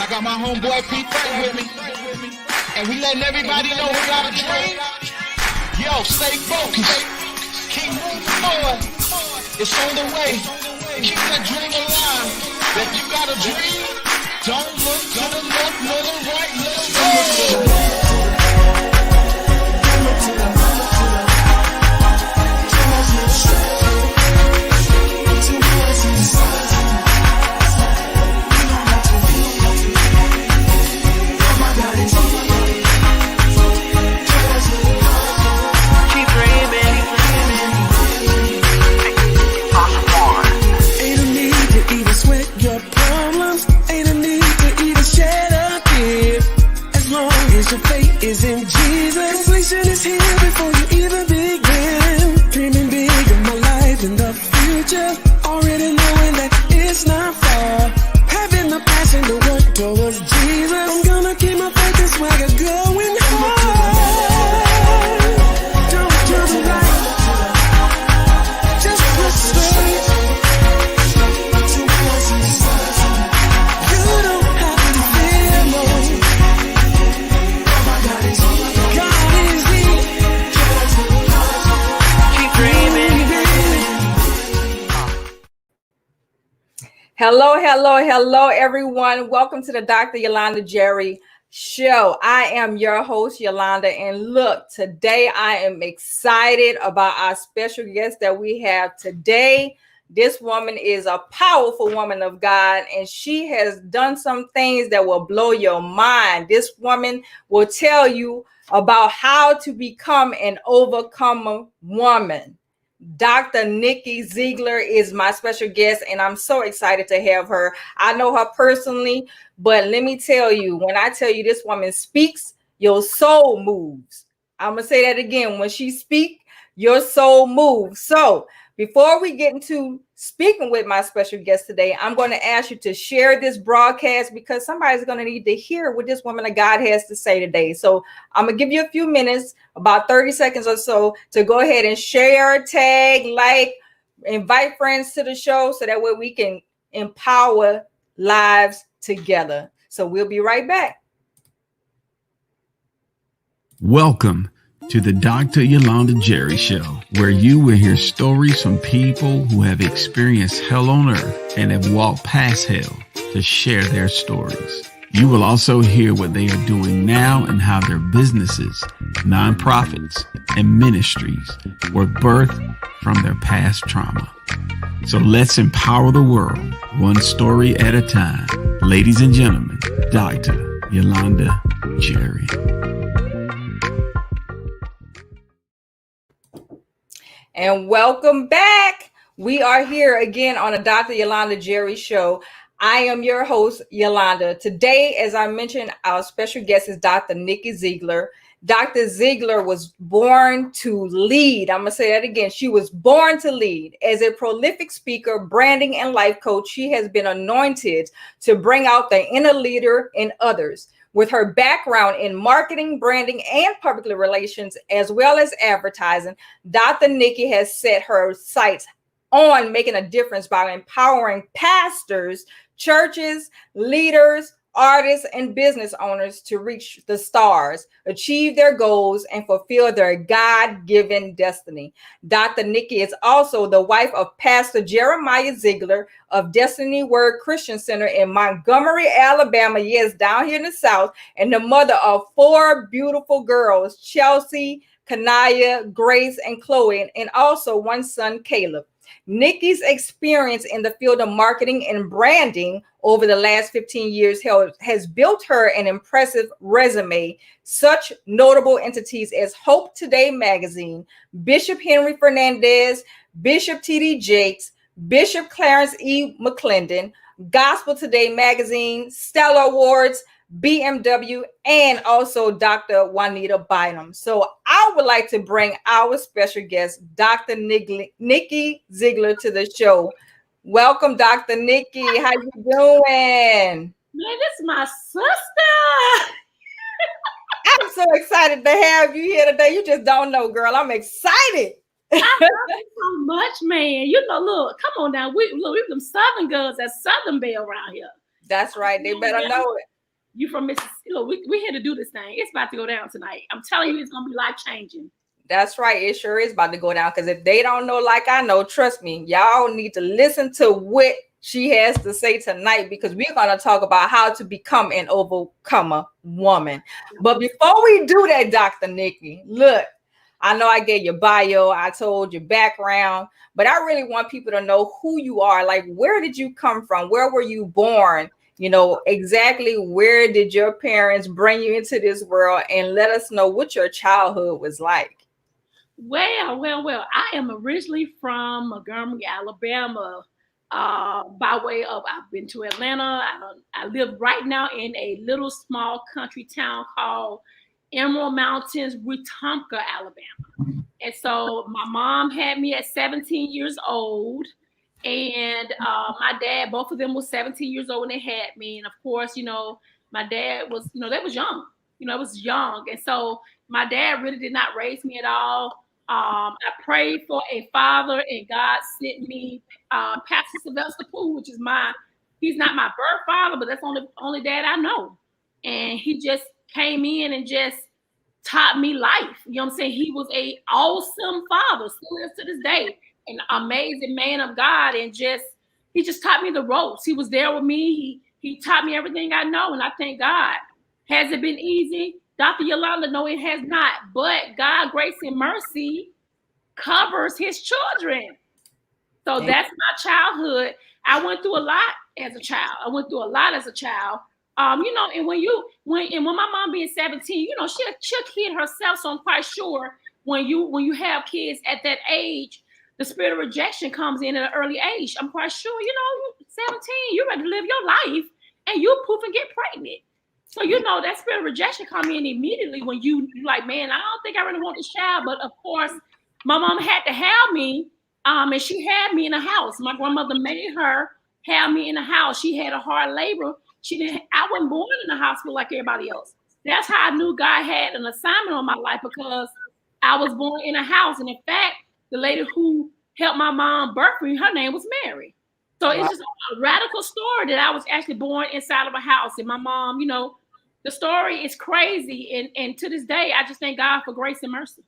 I got my homeboy Pete with me, and we letting everybody know we got a dream. Yo, stay focused, keep moving forward. It's on the way. Keep that dream alive. If you got a dream, don't look to the left, nor the right. Let's go. Your faith is in Jesus. Completion is here before you even begin. Dreaming big of my life in the future. Already knowing that it's not far. Having the passion to work towards Jesus. I'm gonna keep my faith and swagger going hard. Don't turn right. Just push straight. You don't have to fear no. Hello, everyone. Welcome to the Dr. Yolanda Jerry Show. I am your host, Yolanda. And look, today I am excited about our special guest that we have today. This woman is a powerful woman of God, and she has done some things that will blow your mind. This woman will tell you about how to become an overcomer woman. Dr. Nikki Zeigler is my special guest, and I'm so excited to have her. I know her personally, but let me tell you, when I tell you this woman speaks, your soul moves. I'm going to say that again. When she speaks, your soul moves. So before we get into speaking with my special guest today, I'm going to ask you to share this broadcast because somebody's going to need to hear what this woman of God has to say today. So I'm going to give you a few minutes, about 30 seconds or so, to go ahead and share, tag, like, invite friends to the show so that way we can empower lives together. So we'll be right back. Welcome to the Dr. Yolanda Jerry Show, where you will hear stories from people who have experienced hell on earth and have walked past hell to share their stories. You will also hear what they are doing now and how their businesses, nonprofits, and ministries were birthed from their past trauma. So let's empower the world, one story at a time. Ladies and gentlemen, Dr. Yolanda Jerry. And welcome back. We are here again on the Dr. Yolanda Jerry Show. I am your host, Yolanda. Today, as I mentioned, our special guest is Dr. Nikki Zeigler. Dr. Zeigler was born to lead. I'm going to say that again. She was born to lead. As a prolific speaker, branding, and life coach, she has been anointed to bring out the inner leader in others. With her background in marketing, branding, and public relations, as well as advertising, Dr. Nikki has set her sights on making a difference by empowering pastors, churches, leaders, artists, and business owners to reach the stars, achieve their goals, and fulfill their God-given destiny. Dr. Nikki is also the wife of Pastor Jeremiah Zeigler of Destiny Word Christian Center in Montgomery, Alabama, yes, down here in the South, and the mother of 4 beautiful girls, Chelsea, Kanaya, Grace, and Chloe, and also one son, Caleb. Nikki's experience in the field of marketing and branding over the last 15 years has built her an impressive resume. Such notable entities as Hope Today magazine, Bishop Henry Fernandez, Bishop T.D. Jakes, Bishop Clarence E. McClendon, Gospel Today magazine, Stellar Awards, BMW, and also Dr. Juanita Bynum. So I would like to bring our special guest, Dr. Nikki Zeigler, to the show. Welcome, Dr. Nikki. How you doing? Man, this is my sister. I'm so excited to have you here today. You just don't know, girl. I'm excited. I love you so much, man. You know, look, come on now. We them Southern girls, that Southern Belle around here. That's right. They better know it. You from Mississippi? Look, we here to do this thing. It's about to go down tonight. I'm telling you, it's gonna be life changing. That's right. It sure is about to go down. Because if they don't know, like I know, trust me, y'all need to listen to what she has to say tonight, because we're going to talk about how to become an overcomer woman. But before we do that, Dr. Nikki, look, I know I gave your bio, I told your background, but I really want people to know who you are. Like, where did you come from? Where were you born? You know, exactly where did your parents bring you into this world? And let us know what your childhood was like. Well. I am originally from Montgomery, Alabama. By way of, I've been to Atlanta. I live right now in a little small country town called Emerald Mountains, Wetumpka, Alabama. And so my mom had me at 17 years old. And my dad, both of them was 17 years old when they had me. And of course, my dad was, they was young. I was young. And so my dad really did not raise me at all. I prayed for a father, and God sent me Pastor Sylvester Poole, which is he's not my birth father, but that's only dad I know. And he just came in and just taught me life. You know what I'm saying? He was a awesome father, still is to this day, an amazing man of God, and he just taught me the ropes. He was there with me. He taught me everything I know, and I thank God. Has it been easy? Dr. Yolanda, no, it has not. But God, grace, and mercy covers his children. So that's my childhood. I went through a lot as a child. And when my mom being 17, she'll kid herself. So I'm quite sure when you have kids at that age, the spirit of rejection comes in at an early age. I'm quite sure, you're 17, you're ready to live your life, and you poof and get pregnant. So, that spirit of rejection come in immediately when you're like, man, I don't think I really want this child. But of course, my mom had to have me, and she had me in a house. My grandmother made her have me in a house. She had a hard labor. I wasn't born in a hospital like everybody else. That's how I knew God had an assignment on my life, because I was born in a house. And in fact, the lady who helped my mom birth me, her name was Mary. So It's just a radical story that I was actually born inside of a house. And my mom, the story is crazy. And to this day, I just thank God for grace and mercy.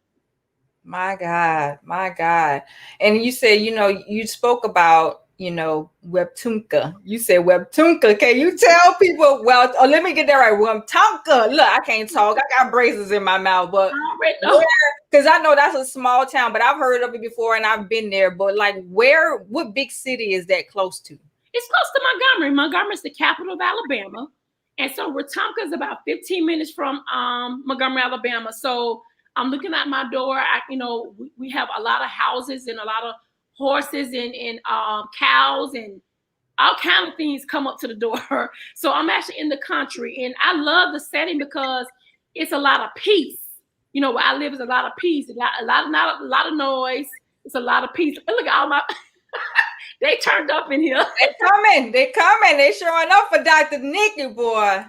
My God. And you said, you spoke about, Wetumpka. You said Wetumpka. Can you tell people, let me get that right. Wetumpka. Look, I can't talk. I got braces in my mouth, but because I know that's a small town, but I've heard of it before and I've been there. But like, what big city is that close to? It's close to Montgomery. Montgomery is the capital of Alabama. And so Wetumpka is about 15 minutes from Montgomery, Alabama. So I'm looking at my door. We have a lot of houses and a lot of horses and cows and all kinds of things come up to the door. So I'm actually in the country, and I love the setting because it's a lot of peace. Where I live is a lot of peace, not a lot of noise. It's a lot of peace. Look at all my. They turned up in here. They coming. They showing up for Dr. Nikki, boy.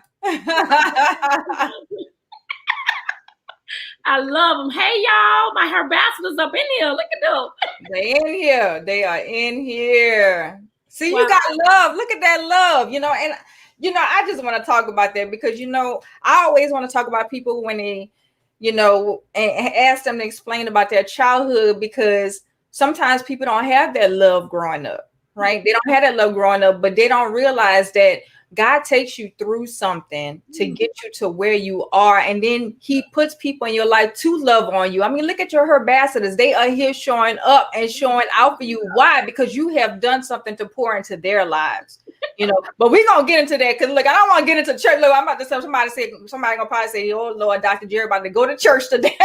I love them. Hey, y'all, my herbacillus up in here. Look at them. They in here. They are in here. See, wow. You got love. Look at that love, and I just want to talk about that because, I always want to talk about people when they, and ask them to explain about their childhood, because sometimes people don't have that love growing up, right? They don't have that love growing up, but they don't realize that God takes you through something to get you to where you are. And then he puts people in your life to love on you. I mean, look at your herbacillus. They are here showing up and showing out for you. Why? Because you have done something to pour into their lives, but we're going to get into that. Cause look, I don't want to get into church. Look, I'm about to say somebody going to probably say, oh Lord, Dr. Jerry about to go to church today.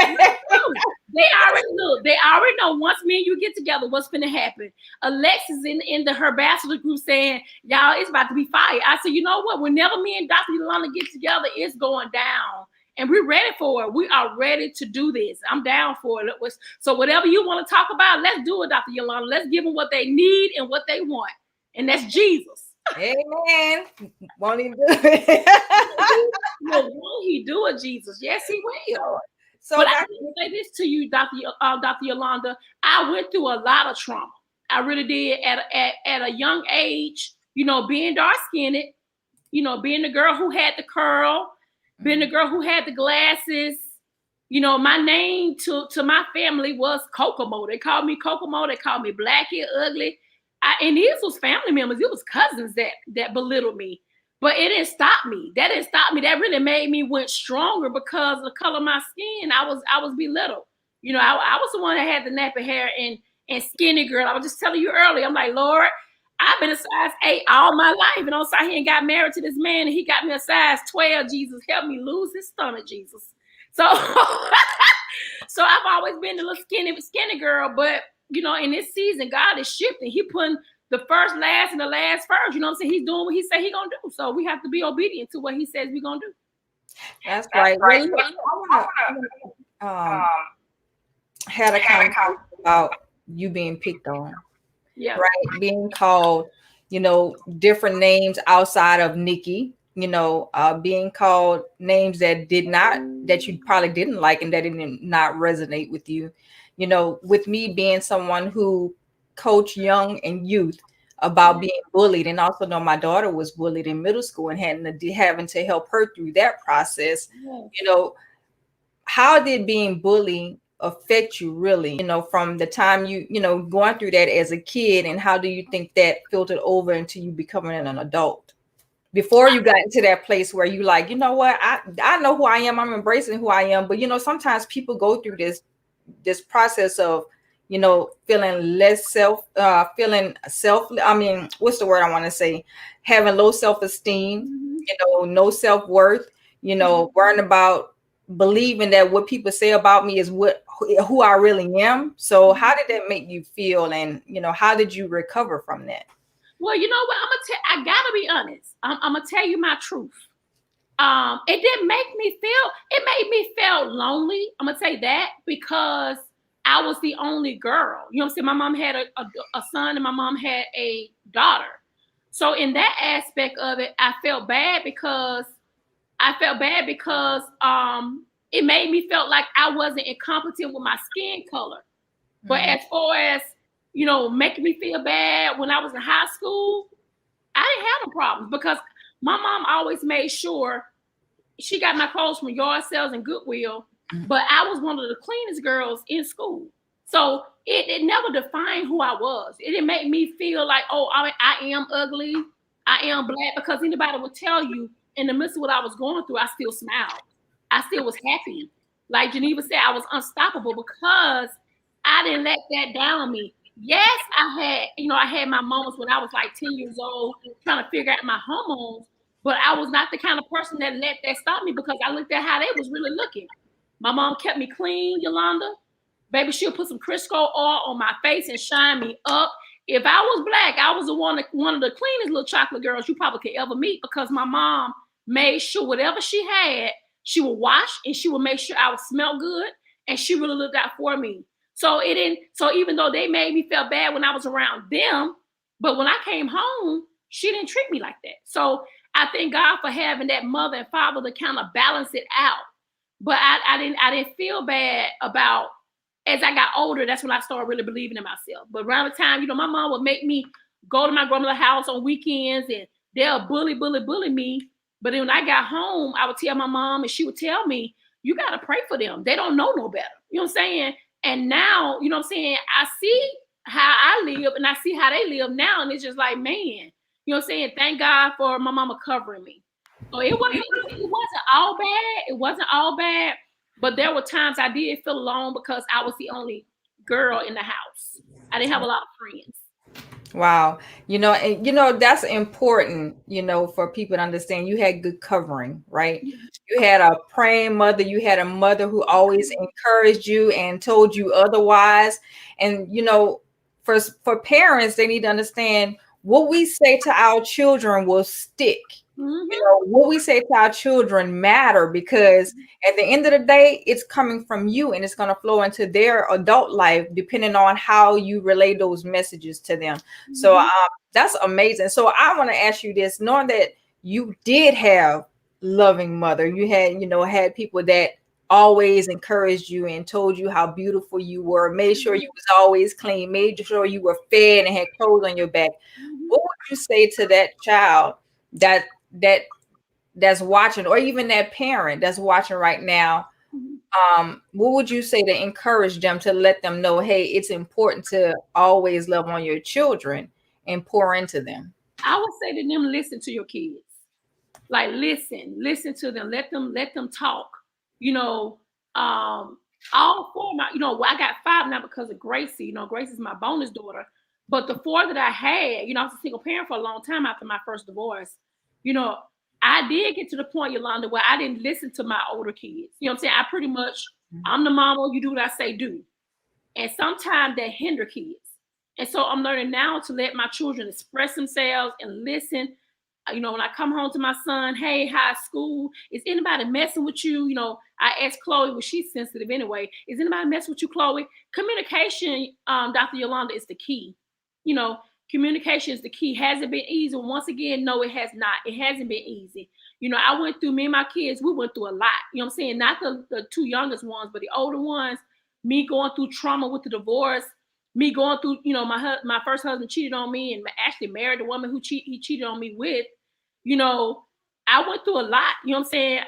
They already know once me and you get together, what's going to happen. Alexis in the herbacillus group saying, y'all, it's about to be fire. I said, you know what? Whenever me and Dr. Yolanda get together, it's going down. And we're ready for it. We are ready to do this. I'm down for it. So whatever you want to talk about, let's do it, Dr. Yolanda. Let's give them what they need and what they want. And that's Jesus. Amen. Won't he do it? Won't he do it, Jesus? Yes, he will. So but I can say this to you, Dr. Yolanda. I went through a lot of trauma. I really did at a young age, being dark-skinned. being the girl who had the curl, being the girl who had the glasses. My name to my family was Kokomo. They called me Kokomo. They called me Blackie, ugly. And these was family members. It was cousins that belittled me. But it didn't stop me. That didn't stop me. That really made me went stronger because of the color of my skin. I was belittled. I was the one that had the nappy hair and skinny girl. I was just telling you earlier. I'm like, Lord, I've been a size 8 all my life. And on side here and got married to this man, and he got me a size 12. Jesus, help me lose his stomach, Jesus. So, so I've always been a little skinny girl. But, in this season, God is shifting. He putting the first last and the last first. You know what I'm saying? He's doing what he said he's going to do. So we have to be obedient to what he says we're going to do. That's right. Well, look, I want to had a conversation about you being picked on. Yeah. Right. Being called, different names outside of Nikki, being called names that you probably didn't like and that didn't not resonate with you. With me being someone who coached young and youth about being bullied, and also know my daughter was bullied in middle school and having to help her through that process. How did being bullied affect you really, from the time you going through that as a kid, and how do you think that filtered over into you becoming an adult before you got into that place where you like, what, I know who I am, I'm embracing who I am, but sometimes people go through this process of feeling what's the word I want to say, having low self-esteem, no self-worth, worrying about believing that what people say about me is who I really am. So how did that make you feel, and how did you recover from that? Well, you know what, I gotta be honest. I'm gonna tell you my truth. It didn't make me feel, it made me feel lonely. I'm gonna say that because I was the only girl. You know what I'm saying? My mom had a son and my mom had a daughter. So in that aspect of it, I felt bad because it made me feel like I wasn't incompetent with my skin color. But as far as, making me feel bad when I was in high school, I didn't have no problems because my mom always made sure she got my clothes from yard sales and Goodwill, but I was one of the cleanest girls in school. So it never defined who I was. It didn't make me feel like, oh, I am ugly, I am black, because anybody would tell you in the midst of what I was going through, I still smiled. I still was happy. Like Geneva said, I was unstoppable because I didn't let that down me. Yes, I had my moments when I was like 10 years old trying to figure out my hormones, but I was not the kind of person that let that stop me because I looked at how they was really looking. My mom kept me clean, Yolanda. Baby, she'll put some Crisco oil on my face and shine me up. If I was black, I was one of the cleanest little chocolate girls you probably could ever meet because my mom made sure whatever she had, she would wash and she would make sure I would smell good, and she really looked out for me. So even though they made me feel bad when I was around them, but when I came home, she didn't treat me like that. So I thank God for having that mother and father to kind of balance it out. But I didn't feel bad about, as I got older, that's when I started really believing in myself. But around the time, my mom would make me go to my grandmother's house on weekends and they'll bully me. But then when I got home, I would tell my mom and she would tell me, you got to pray for them. They don't know no better. You know what I'm saying? And now, you know what I'm saying, I see how I live and I see how they live now. And it's just like, man, you know what I'm saying? Thank God for my mama covering me. So it wasn't all bad. It wasn't all bad. But there were times I did feel alone because I was the only girl in the house. I didn't have a lot of friends. Wow. And that's important, for people to understand. You had good covering, right? You had a praying mother. You had a mother who always encouraged you and told you otherwise. And, for parents, they need to understand what we say to our children will stick. What we say to our children matter, because at the end of the day, it's coming from you and it's going to flow into their adult life, depending on how you relay those messages to them. So that's amazing. So I want to ask you this, knowing that you did have loving mother, you had people that always encouraged you and told you how beautiful you were, made sure you was always clean, made sure you were fed and had clothes on your back. What would you say to that child that that's watching, or even that parent that's watching right now, what would you say to encourage them, to let them know, hey, it's important to always love on your children and pour into them? I would say to them, listen to your kids. Like listen to them. Let them talk. You know, all four of my, I got five now because of Gracie. Grace is my bonus daughter. But the four that I had, I was a single parent for a long time after my first divorce. I did get to the point, Yolanda, where I didn't listen to my older kids. You know what I'm saying? I pretty much, I'm the mama, you do what I say do. And sometimes that hinder kids. And so I'm learning now to let my children express themselves and listen. When I come home to my son, hey, how's school? Is anybody messing with you? I asked Chloe, well, she's sensitive anyway. Is anybody messing with you, Chloe? Communication, Dr. Yolanda, is the key. Communication is the key. Has it been easy? Once again, no, it has not. It hasn't been easy. I went through, me and my kids, we went through a lot. You know what I'm saying? Not the two youngest ones, but the older ones, me going through trauma with the divorce, me going through, my first husband cheated on me and actually married the woman who he cheated on me with. I went through a lot. You know what I'm saying?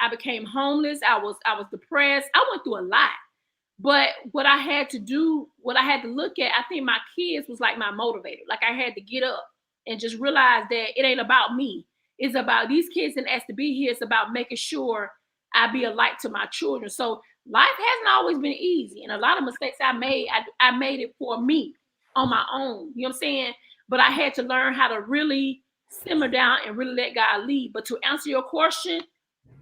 I became homeless. I was depressed. I went through a lot. But what I had to do, what I had to look at, I think my kids was like my motivator. Like I had to get up and just realize that it ain't about me. It's about these kids and asked to be here. It's about making sure I be a light to my children. So life hasn't always been easy. And a lot of mistakes I made it for me on my own. You know what I'm saying? But I had to learn how to really simmer down and really let God lead. But to answer your question,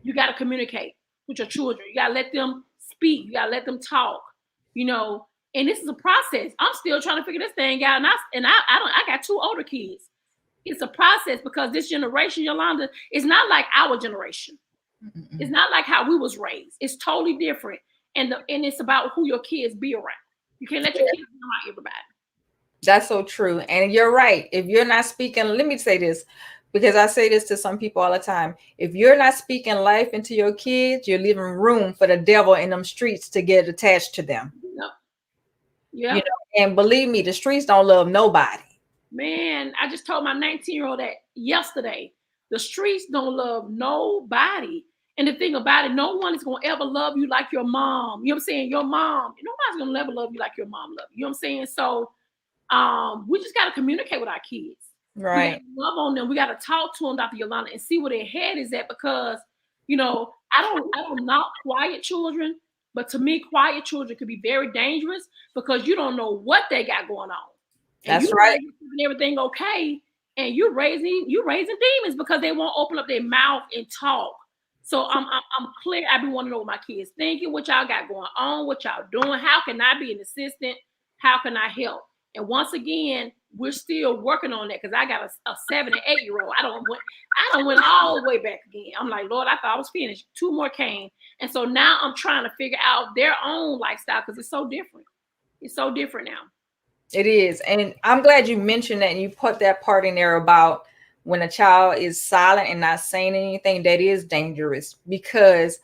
you got to communicate with your children. You got to let them speak. You got to let them talk, and this is a process. I'm still trying to figure this thing out. And I got two older kids. It's a process because this generation, Yolanda, is not like our generation. Mm-mm. It's not like how we was raised. It's totally different. And it's about who your kids be around. You can't let your kids be around everybody. That's so true. And you're right. If you're not speaking, let me say this, because I say this to some people all the time. If you're not speaking life into your kids, you're leaving room for the devil in them streets to get attached to them. Yep. Yeah. And believe me, the streets don't love nobody. Man, I just told my 19-year-old that yesterday. The streets don't love nobody. And the thing about it, no one is going to ever love you like your mom. You know what I'm saying? Your mom. Nobody's going to ever love you like your mom loved you. You know what I'm saying? So we just got to communicate with our kids. Right. We love on them. We got to talk to them, Dr. Yolanda, and see where their head is at, because, I don't knock quiet children, but to me, quiet children could be very dangerous because you don't know what they got going on. And that's right. Everything okay, and you're raising demons because they won't open up their mouth and talk. So I'm clear. I be wanting to know what my kids thinking, what y'all got going on, what y'all doing. How can I be an assistant? How can I help? And once again, we're still working on that because I got a 7 and 8 year old. I don't went all the way back again. I'm like, Lord, I thought I was finished. 2 more came, and so now I'm trying to figure out their own lifestyle because it's so different. It's so different now. It is, and I'm glad you mentioned that and you put that part in there about when a child is silent and not saying anything. That is dangerous because,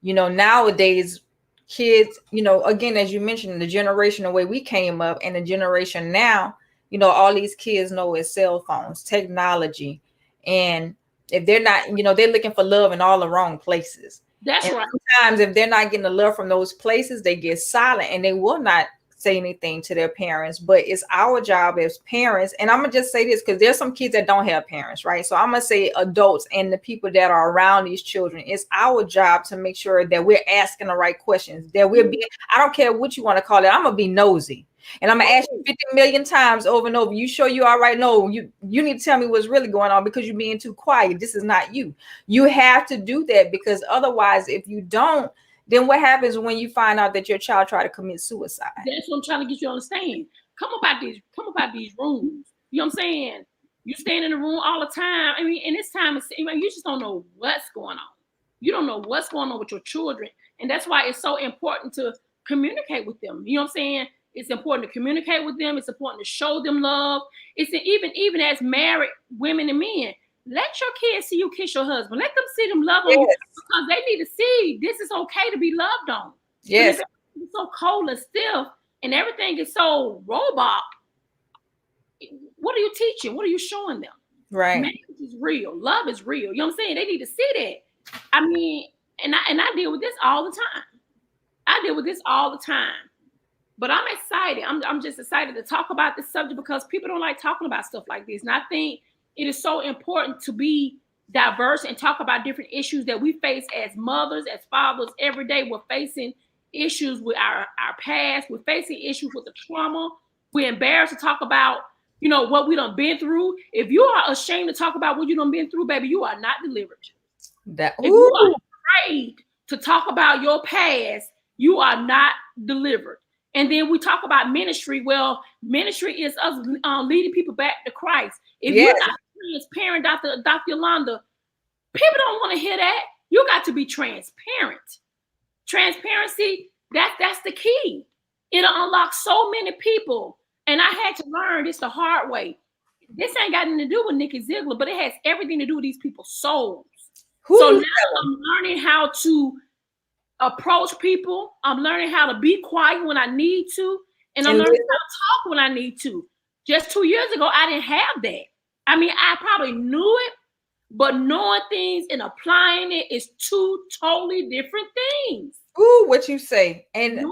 nowadays kids, again, as you mentioned, the generation, the way we came up and the generation now, all these kids know is cell phones, technology. And if they're not, they're looking for love in all the wrong places. That's right. Sometimes if they're not getting the love from those places, they get silent and they will not say anything to their parents. But it's our job as parents, and I'm gonna just say this because there's some kids that don't have parents, right? So I'm gonna say adults and the people that are around these children, it's our job to make sure that we're asking the right questions, that we're being, I don't care what you want to call it, I'm gonna be nosy and I'm gonna ask you 50 million times over and over. You sure you all right? No, you need to tell me what's really going on because you're being too quiet. This is not you. You have to do that because otherwise, if you don't, then what happens when you find out that your child tried to commit suicide? That's what I'm trying to get you to understand. Come about these rooms. You know what I'm saying? You stand in the room all the time. I mean, and this time, you just don't know what's going on. You don't know what's going on with your children. And that's why it's so important to communicate with them. You know what I'm saying? It's important to communicate with them. It's important to show them love. It's even as married women and men. Let your kids see you kiss your husband. Let them see them love on you because they need to see this is okay to be loved on. Yes. It's so cold and stiff and everything is so robot. What are you teaching? What are you showing them? Right. Marriage is real. Love is real. You know what I'm saying? They need to see that. I mean, and I deal with this all the time. I deal with this all the time. But I'm excited. I'm just excited to talk about this subject because people don't like talking about stuff like this. And I think it is so important to be diverse and talk about different issues that we face as mothers, as fathers. Every day we're facing issues with our past. We're facing issues with the trauma. We're embarrassed to talk about, what we done been through. If you are ashamed to talk about what you done been through, baby, you are not delivered. If you are afraid to talk about your past, you are not delivered. And then we talk about ministry. Well, ministry is us leading people back to Christ. If you're not transparent, Dr. Yolanda, people don't want to hear that. You got to be transparent. Transparency, that's the key. It'll unlock so many people. And I had to learn this the hard way. This ain't got anything to do with Nikki Zeigler, but it has everything to do with these people's souls. So now I'm learning how to approach people. I'm learning how to be quiet when I need to. And I'm learning how to talk when I need to. Just 2 years ago, I didn't have that. I mean, I probably knew it, but knowing things and applying it is two totally different things. Ooh, what you say. And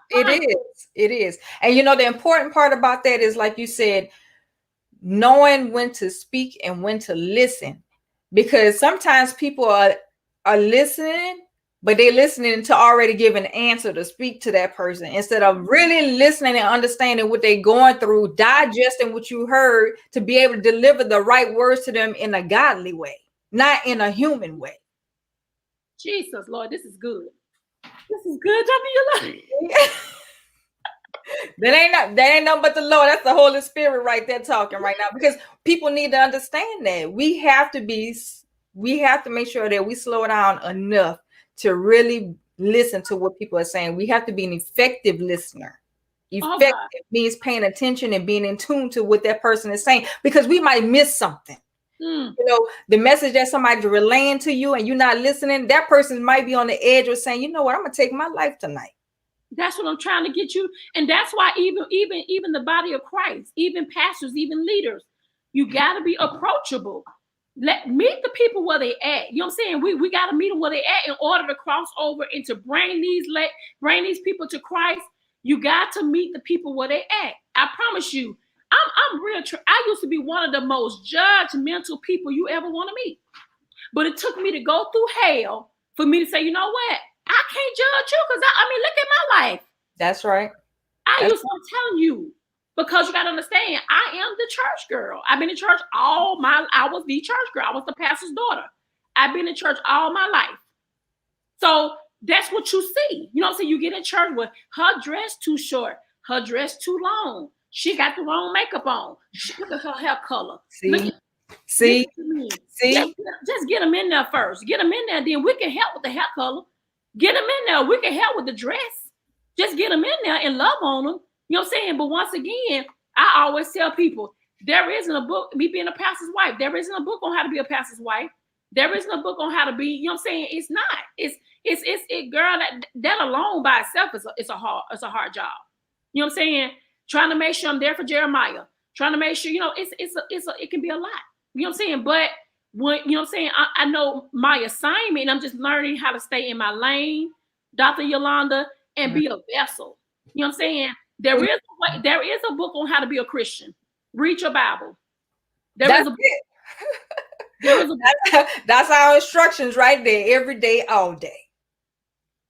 it is. And the important part about that is, like you said, knowing when to speak and when to listen. Because sometimes people are listening, but they're listening to already give an answer to speak to that person instead of really listening and understanding what they're going through, digesting what you heard to be able to deliver the right words to them in a godly way, not in a human way. Jesus, Lord, this is good. This is good, Dr. Yolanda. That ain't nothing but the Lord. That's the Holy Spirit right there talking right now, because people need to understand that we have to make sure that we slow down enough to really listen to what people are saying. We have to be an effective listener. Effective means paying attention and being in tune to what that person is saying, because we might miss something. The message that somebody's relaying to you and you're not listening, that person might be on the edge of saying, you know what, I'm gonna take my life tonight. That's what I'm trying to get you. And that's why even the body of Christ, even pastors, even leaders, you got to be approachable. Meet the people where they at. You know what I'm saying? We got to meet them where they at in order to cross over and to bring these people to Christ. You got to meet the people where they at. I promise you, I'm real. I used to be one of the most judgmental people you ever want to meet. But it took me to go through hell for me to say, you know what? I can't judge you because I mean, look at my life. That's right. I'm telling you, because you got to understand, I am the church girl. I've been in church I was the church girl. I was the pastor's daughter. I've been in church all my life. So that's what you see. You know what I'm saying? You get in church with her dress too short, her dress too long. She got the wrong makeup on. Look at her hair color. See? Just get them in there first. Get them in there, then we can help with the hair color. Get them in there. We can help with the dress. Just get them in there and love on them. You know what I'm saying? But once again, I always tell people, there isn't a book, me being a pastor's wife, there isn't a book on how to be a pastor's wife. There isn't a book on how to be, you know what I'm saying? It's not. It's girl, that alone by itself is a hard job. You know what I'm saying? Trying to make sure I'm there for Jeremiah. Trying to make sure, it can be a lot. You know what I'm saying? But when, you know what I'm saying, I know my assignment, and I'm just learning how to stay in my lane, Dr. Yolanda, and be a vessel. You know what I'm saying? There is a book on how to be a Christian. Read your Bible. There is a book. That's our instructions right there. Every day, all day.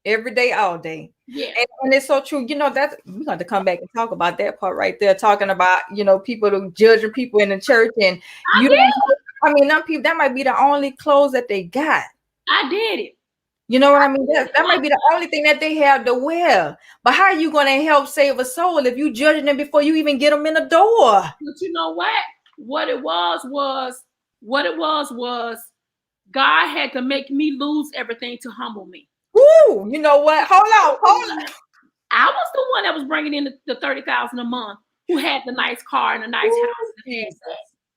Every day, all day. Yeah. And it's so true. That we're going to come back and talk about that part right there, talking about, people judging people in the church. And some people, that might be the only clothes that they got. I did it. You know what I mean? That might be the only thing that they have to wear. But how are you going to help save a soul if you judging them before you even get them in the door? But you know what? What it was God had to make me lose everything to humble me. Ooh, you know what? Hold on. I was the one that was bringing in the $30,000 a month, who had the nice car and a nice house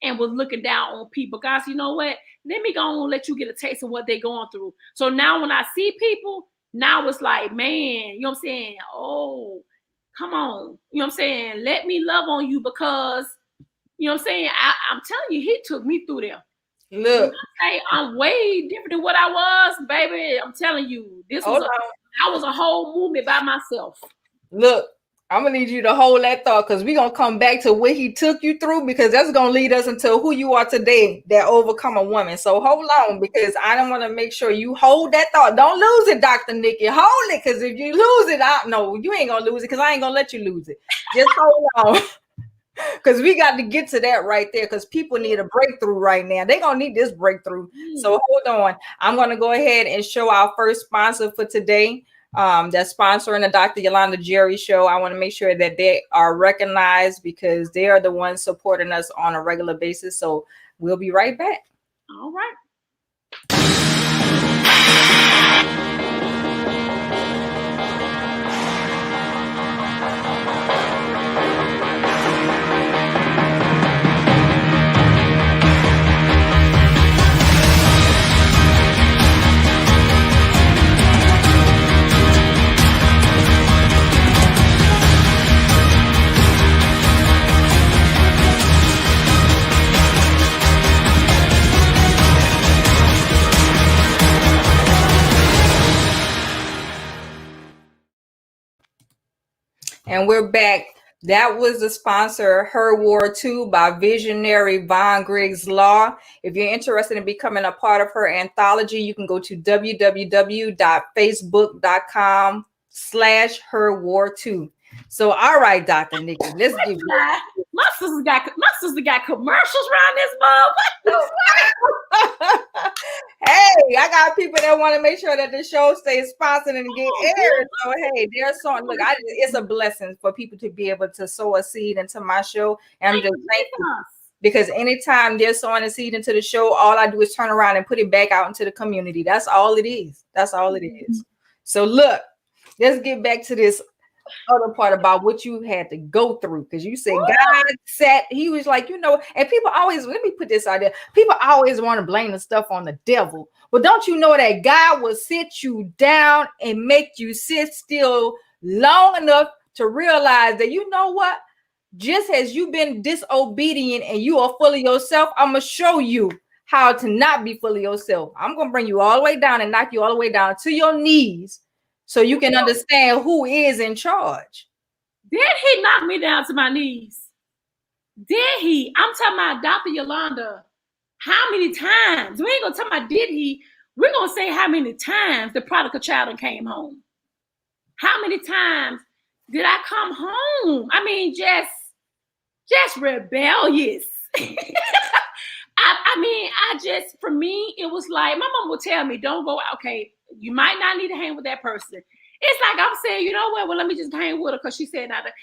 and was looking down on people. Guys, you know what? Let me go and let you get a taste of what they're going through. So now when I see people, now it's like, man, you know what I'm saying? Oh, come on. You know what I'm saying? Let me love on you, because You know what I'm saying? I'm telling you, he took me through there. Look, Hey, I'm way different than what I was, baby. I'm telling you, I was a whole movement by myself. Look, I'm gonna need you to hold that thought because we're gonna come back to what he took you through because that's gonna lead us into who you are today, that overcome a woman. So hold on, because I don't want to make sure you hold that thought. Don't lose it, Dr. Nikki. Hold it, because if you lose it, no, you ain't gonna lose it because I ain't gonna let you lose it. Just hold on. Because we got to get to that right there, because people need a breakthrough right now. They're going to need this breakthrough. So hold on. I'm going to go ahead and show our first sponsor for today. That's sponsoring the Dr. Yolanda Jerry show. I want to make sure that they are recognized because they are the ones supporting us on a regular basis. So we'll be right back. All right. And we're back. That was the sponsor, Her War 2 by visionary Von Griggs Law. If you're interested in becoming a part of her anthology, you can go to www.facebook.com/Her War 2. So, all right, Dr. Nikki, let's give you. My sister got commercials around this motherfucker. Hey, I got people that want to make sure that the show stays sponsored and get aired. So hey, there's something. Look, it's a blessing for people to be able to sow a seed into my show, and I'm just thankful because anytime they're sowing a seed into the show, all I do is turn around and put it back out into the community. That's all it is. That's all it is. So look, let's get back to this other part about what you had to go through, because you said God sat, he was like, and people always, let me put this out there, people always want to blame the stuff on the devil, but don't you know that God will sit you down and make you sit still long enough to realize that, you know what, just as you've been disobedient and you are full of yourself, I'm gonna show you how to not be full of yourself. I'm gonna bring you all the way down and knock you all the way down to your knees, so you can understand who is in charge. Did he knock me down to my knees? Did he? I'm talking about Dr. Yolanda. How many times? We ain't gonna talk about did he. We're gonna say how many times the prodigal child came home. How many times did I come home? I mean, just rebellious. For me, it was like, my mom would tell me, don't go, okay, you might not need to hang with that person. It's like I'm saying, you know what? Well, let me just hang with her because she said that. And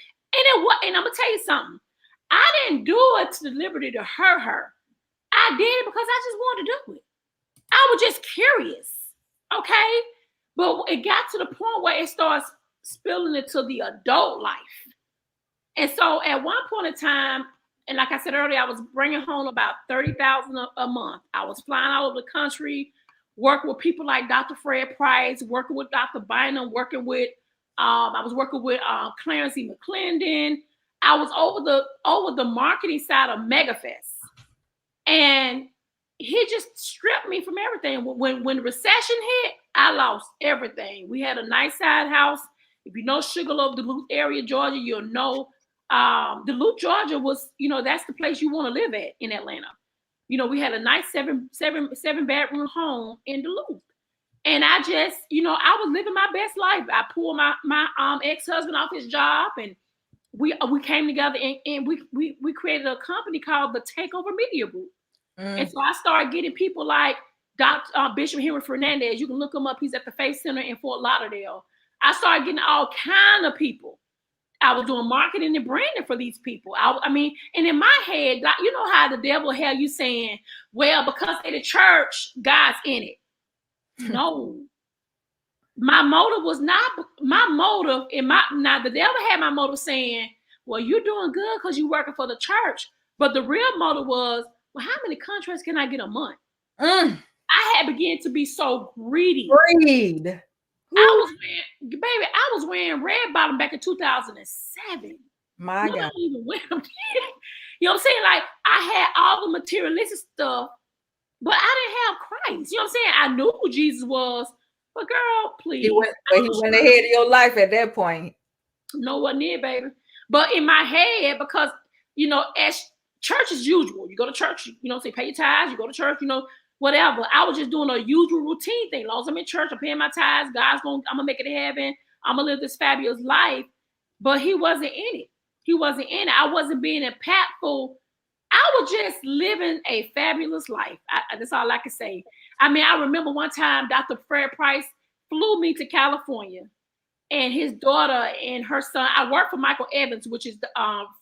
I'm gonna tell you something. I didn't do it to the liberty to hurt her. I did it because I just wanted to do it. I was just curious, okay? But it got to the point where it starts spilling into the adult life. And so at one point in time, and like I said earlier, I was bringing home about $30,000 a month. I was flying all over the country, working with people like Dr. Fred Price, working with Dr. Bynum, I was working with Clarence E. McClendon. I was over the marketing side of MegaFest. And he just stripped me from everything. When the recession hit, I lost everything. We had a nice side house. If you know Sugarloaf, Duluth area, Georgia, you'll know Duluth, Georgia was, that's the place you want to live at in Atlanta. We had a nice seven bedroom home in Duluth. And I just, I was living my best life. I pulled my ex-husband off his job, and we came together and we created a company called the Takeover Media Group. And so I started getting people like Dr. Bishop Henry Fernandez. You can look him up. He's at the Faith Center in Fort Lauderdale. I started getting all kind of people. I was doing marketing and branding for these people. And in my head, you know how the devil had you saying, well, because they're the church, God's in it. No. My motive was not my motive. Now the devil had my motive saying, well, you're doing good because you're working for the church. But the real motive was, well, how many contracts can I get a month? I had begun to be so greedy. Greed. I was wearing red bottom back in 2007. My God. Don't even wear them. You know what I'm saying? Like, I had all the materialistic stuff, but I didn't have Christ. You know what I'm saying? I knew who Jesus was, but girl, please. He went ahead of your life at that point. No one near, baby. But in my head, because, you know, as church is usual. You go to church, you know, say pay your tithes, you go to church, you know, whatever. I was just doing a usual routine thing. As long as I'm in church, I'm paying my tithes, I'm gonna make it to heaven. I'm gonna live this fabulous life. But he wasn't in it. He wasn't in it. I wasn't being impactful. I was just living a fabulous life. That's all I can say. I mean, I remember one time Dr. Fred Price flew me to California, and his daughter and her son. I worked for Michael Evans, which is the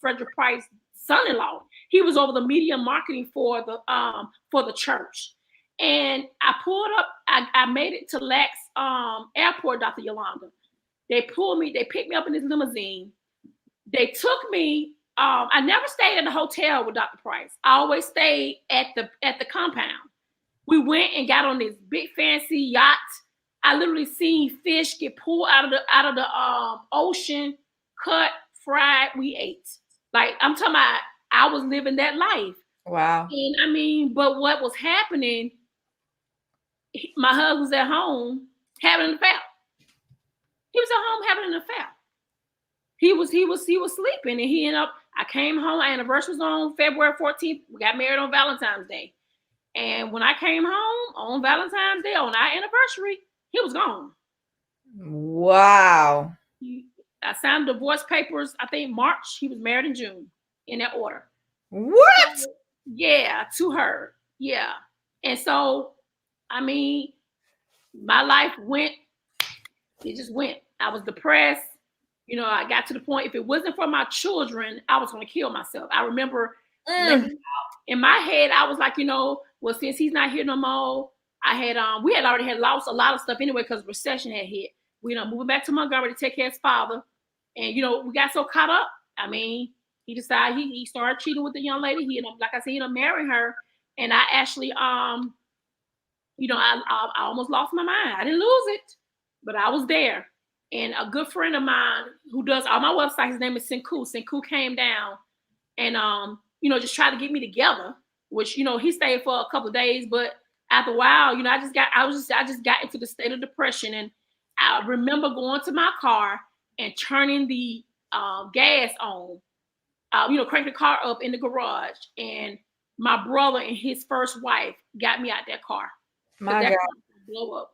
Frederick Price's son-in-law. He was over the media marketing for the church. And I pulled up. I made it to Lax Airport, Dr. Yolanda. They picked me up in this limousine. They took me. I never stayed at the hotel with Dr. Price. I always stayed at the compound. We went and got on this big fancy yacht. I literally seen fish get pulled out of the ocean, cut, fried. We ate. Like, I'm talking about, I was living that life. Wow. And I mean, but what was happening? My husband was at home having an affair. He was at home having an affair. He was sleeping, and he ended up. I came home. Our anniversary was on February 14th. We got married on Valentine's Day, and when I came home on Valentine's Day on our anniversary, he was gone. Wow. I signed divorce papers. I think March. He was married in June, in that order. What? So, yeah, to her. Yeah, and so, I mean, my life went. It just went. I was depressed. You know, I got to the point, if it wasn't for my children, I was going to kill myself. I remember in my head, I was like, you know, well, since he's not here no more, we had already lost a lot of stuff anyway, because recession had hit. We, you know, moving back to Montgomery to take care of his father. And, you know, we got so caught up. I mean, he decided he started cheating with the young lady. He, like I said, you know, married her. And I actually, you know, I almost lost my mind. I didn't lose it, but I was there. And a good friend of mine who does all my websites, his name is Senku. Senku came down and, you know, just tried to get me together, which, you know, he stayed for a couple of days. But after a while, you know, I just got into the state of depression. And I remember going to my car and turning the gas on, you know, crank the car up in the garage. And my brother and his first wife got me out that car. My God. That car blow up.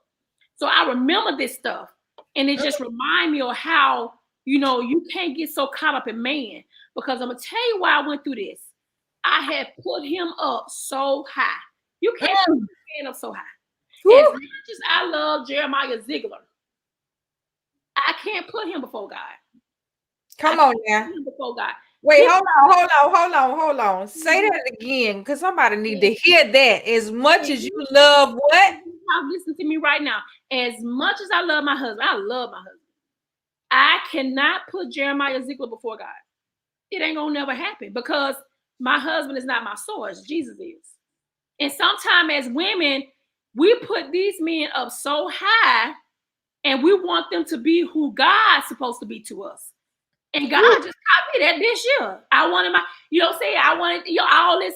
So I remember this stuff. And it just reminds me of how, you know, you can't get so caught up in man. Because I'm going to tell you why I went through this. I had put him up so high. You can't put a man up so high. As much as I love Jeremiah Zeigler, I can't put him before God. Come on now. Before God. Wait, hold on. Say that again, because somebody need to hear that. As much as you love what? Listen to me right now. As much as I love my husband, I love my husband. I cannot put Jeremiah Zeigler before God. It ain't gonna never happen, because my husband is not my source. Jesus is. And sometimes as women, we put these men up so high, and we want them to be who God's supposed to be to us. And God just taught me that this year. I wanted my, you know, say I wanted, you know, all this.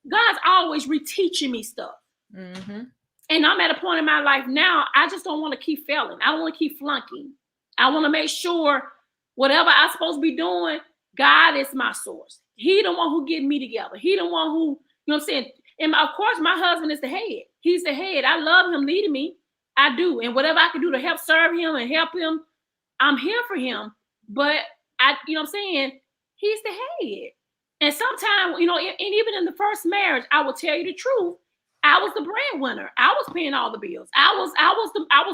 God's always reteaching me stuff. Mm-hmm. And I'm at a point in my life now, I just don't want to keep failing. I don't want to keep flunking. I want to make sure whatever I'm supposed to be doing, God is my source. He the one who get me together. He the one who, you know what I'm saying? And of course, my husband is the head. He's the head. I love him leading me. I do. And whatever I can do to help serve him and help him, I'm here for him. But you know what I'm saying? He's the head. And sometimes, you know, and even in the first marriage, I will tell you the truth. I was the breadwinner. I was paying all the bills. I was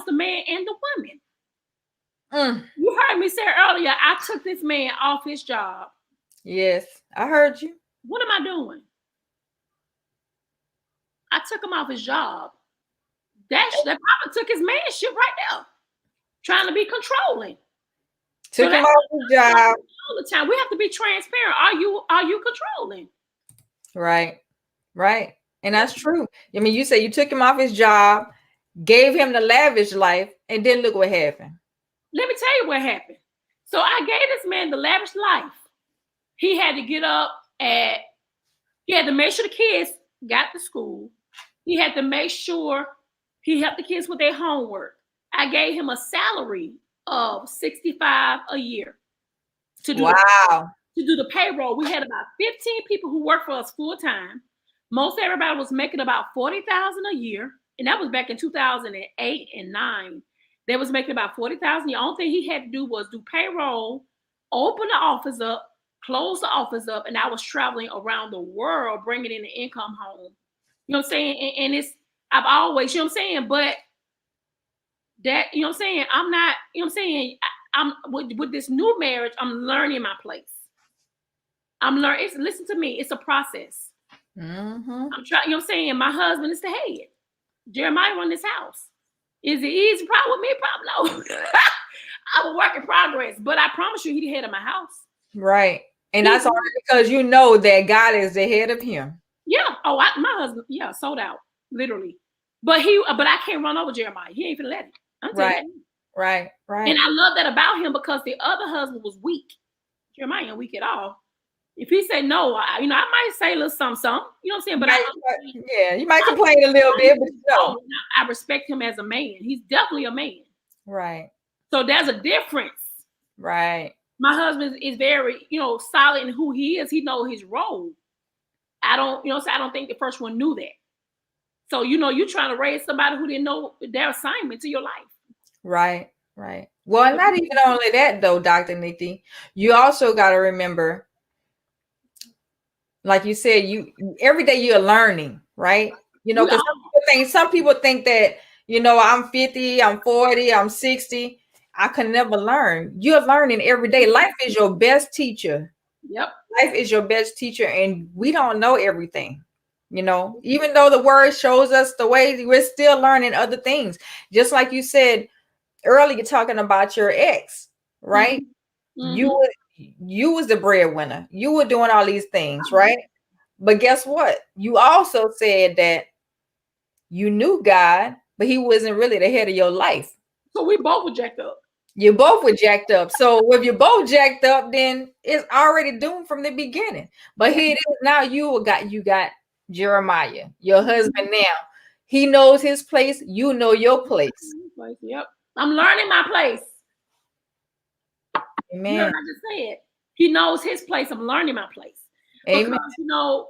the man and the woman. You heard me say earlier, I took this man off his job. Yes, I heard you. What am I doing? I took him off his job. That probably took his manship right there. Trying to be controlling. Took him off his job. All the time. We have to be transparent. Are you controlling? Right. And that's true. I mean, you say you took him off his job, gave him the lavish life, and then look what happened. Let me tell you what happened. So I gave this man the lavish life. he had to get up he had to make sure the kids got to school. He had to make sure he helped the kids with their homework. I gave him a salary of $65 a year to do the payroll. We had about 15 people who worked for us full time. Most everybody was making about $40,000 a year, and that was back in 2008 and 9. They was making about $40,000. The only thing he had to do was do payroll, open the office up, close the office up, and I was traveling around the world bringing in the income home. You know what I'm saying? And it's I've always, you know what I'm saying, but that, you know what I'm saying, I'm not, you know what I'm saying, I'm with this new marriage, I'm learning my place. I'm learning. Listen to me, it's a process. I'm trying, you know what I'm saying, my husband is the head. Jeremiah run this house. Is it easy? Probably with me? Probably no. I'm a work in progress, but I promise you, he's the head of my house. Right. And that's only because you know that God is the head of him. Yeah. Oh, my husband, yeah, sold out, literally. But I can't run over Jeremiah. He ain't finna let it. Right. And I love that about him because the other husband was weak. Jeremiah ain't weak at all. If he say no, I might say a little something, you know what I'm saying? But you might complain a little bit, but no. I respect him as a man. He's definitely a man. Right. So there's a difference. Right. My husband is very, solid in who he is. He knows his role. I don't think the first one knew that. So, you're trying to raise somebody who didn't know their assignment to your life. Right. Well, not even only that, though, Dr. Nikki. You also got to remember, like you said, every day you're learning, right? Because some people think that, I'm 50, I'm 40, I'm 60. I can never learn. You're learning every day. Life is your best teacher. Yep. Life is your best teacher, and we don't know everything. Even though the word shows us the way, we're still learning other things. Just like you said earlier, talking about your ex, right? Mm-hmm. You was the breadwinner. You were doing all these things, right? But guess what? You also said that you knew God, but he wasn't really the head of your life. So we both were jacked up. You both were jacked up. So if you're both jacked up, then it's already doomed from the beginning. But here it is now. You got Jeremiah, your husband now. He knows his place. You know your place. Yep. I'm learning my place. Amen. You know what I just said? He knows his place. I'm learning my place. Amen. Because,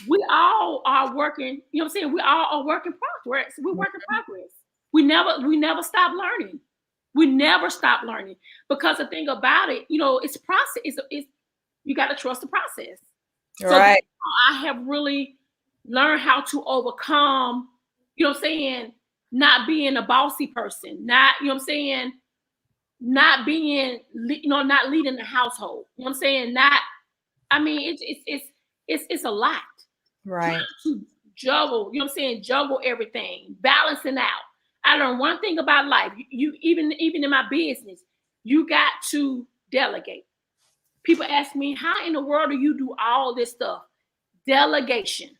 we all are working, you know what I'm saying? We all are working progress. We work in progress. We never stop learning. We never stop learning. Because the thing about it, it's process. It's you got to trust the process. Right. So I have really learned how to overcome, not being a bossy person, not being, not leading the household. You know what I'm saying? It's a lot. Right. To juggle, juggle everything, balancing out. I learned one thing about life. You even in my business, you got to delegate. People ask me, how in the world do you do all this stuff? Delegation.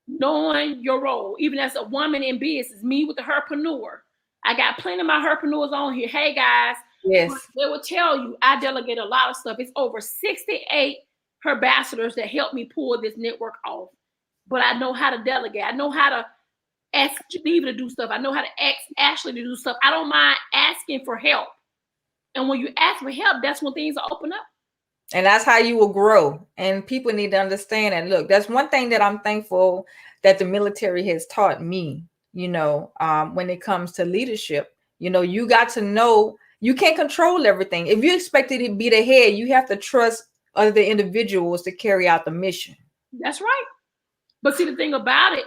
Knowing your role, even as a woman in business, me with the herpreneur. I got plenty of my herpreneurs on here. Hey guys, yes, they will tell you I delegate a lot of stuff. It's over 68 ambassadors that help me pull this network off. But I know how to delegate. I know how to ask Geneva to do stuff. I know how to ask Ashley to do stuff. I don't mind asking for help. And when you ask for help, that's when things will open up. And that's how you will grow. And people need to understand that. Look, that's one thing that I'm thankful that the military has taught me, when it comes to leadership. You got to know you can't control everything. If you expect it to be the head, you have to trust other individuals to carry out the mission. That's right. But see, the thing about it,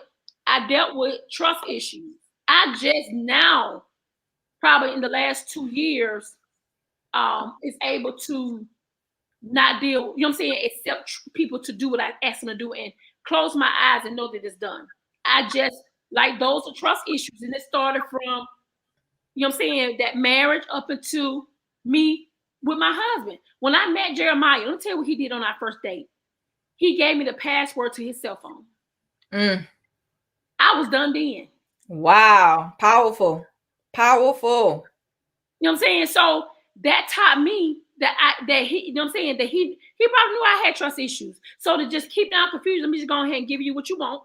I dealt with trust issues. I just now, probably in the last 2 years, is able to not deal, you know what I'm saying, accept people to do what I ask them to do and close my eyes and know that it's done. I just, like, those are trust issues. And it started from, you know what I'm saying, that marriage up into me with my husband. When I met Jeremiah, let me tell you what he did on our first date. He gave me the password to his cell phone. I was done then. Wow. Powerful. You know what I'm saying? So that taught me that he, you know what I'm saying, that he probably knew I had trust issues. So to just keep down confusion, let me just go ahead and give you what you want,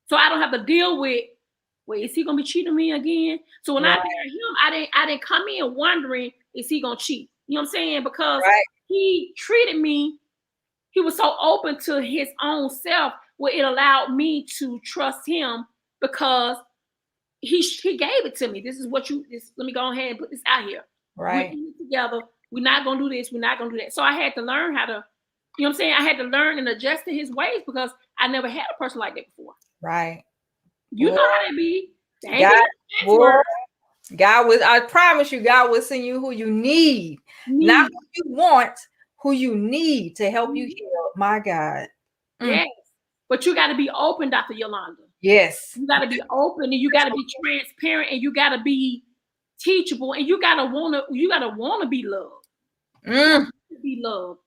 so I don't have to deal with, wait, is he gonna be cheating on me again? So when I married him, I didn't come in wondering, is he gonna cheat? You know what I'm saying? Because he treated me, he was so open to his own self, where it allowed me to trust him, because he gave it to me. This is what let me go ahead and put this out here. We're in it together. We're not gonna do this. We're not gonna do that. So I had to learn how to, you know what I'm saying? I had to learn and adjust to his ways, because I never had a person like that before. Right. You know how they be. God was, I promise you, God will send you who you need. Not who you want, who you need to help you heal. My God. Yes. But you got to be open, Dr. Yolanda. Yes. You got to be open, and you got to be transparent, and you got to be teachable, and you got to want to be loved. Be loved.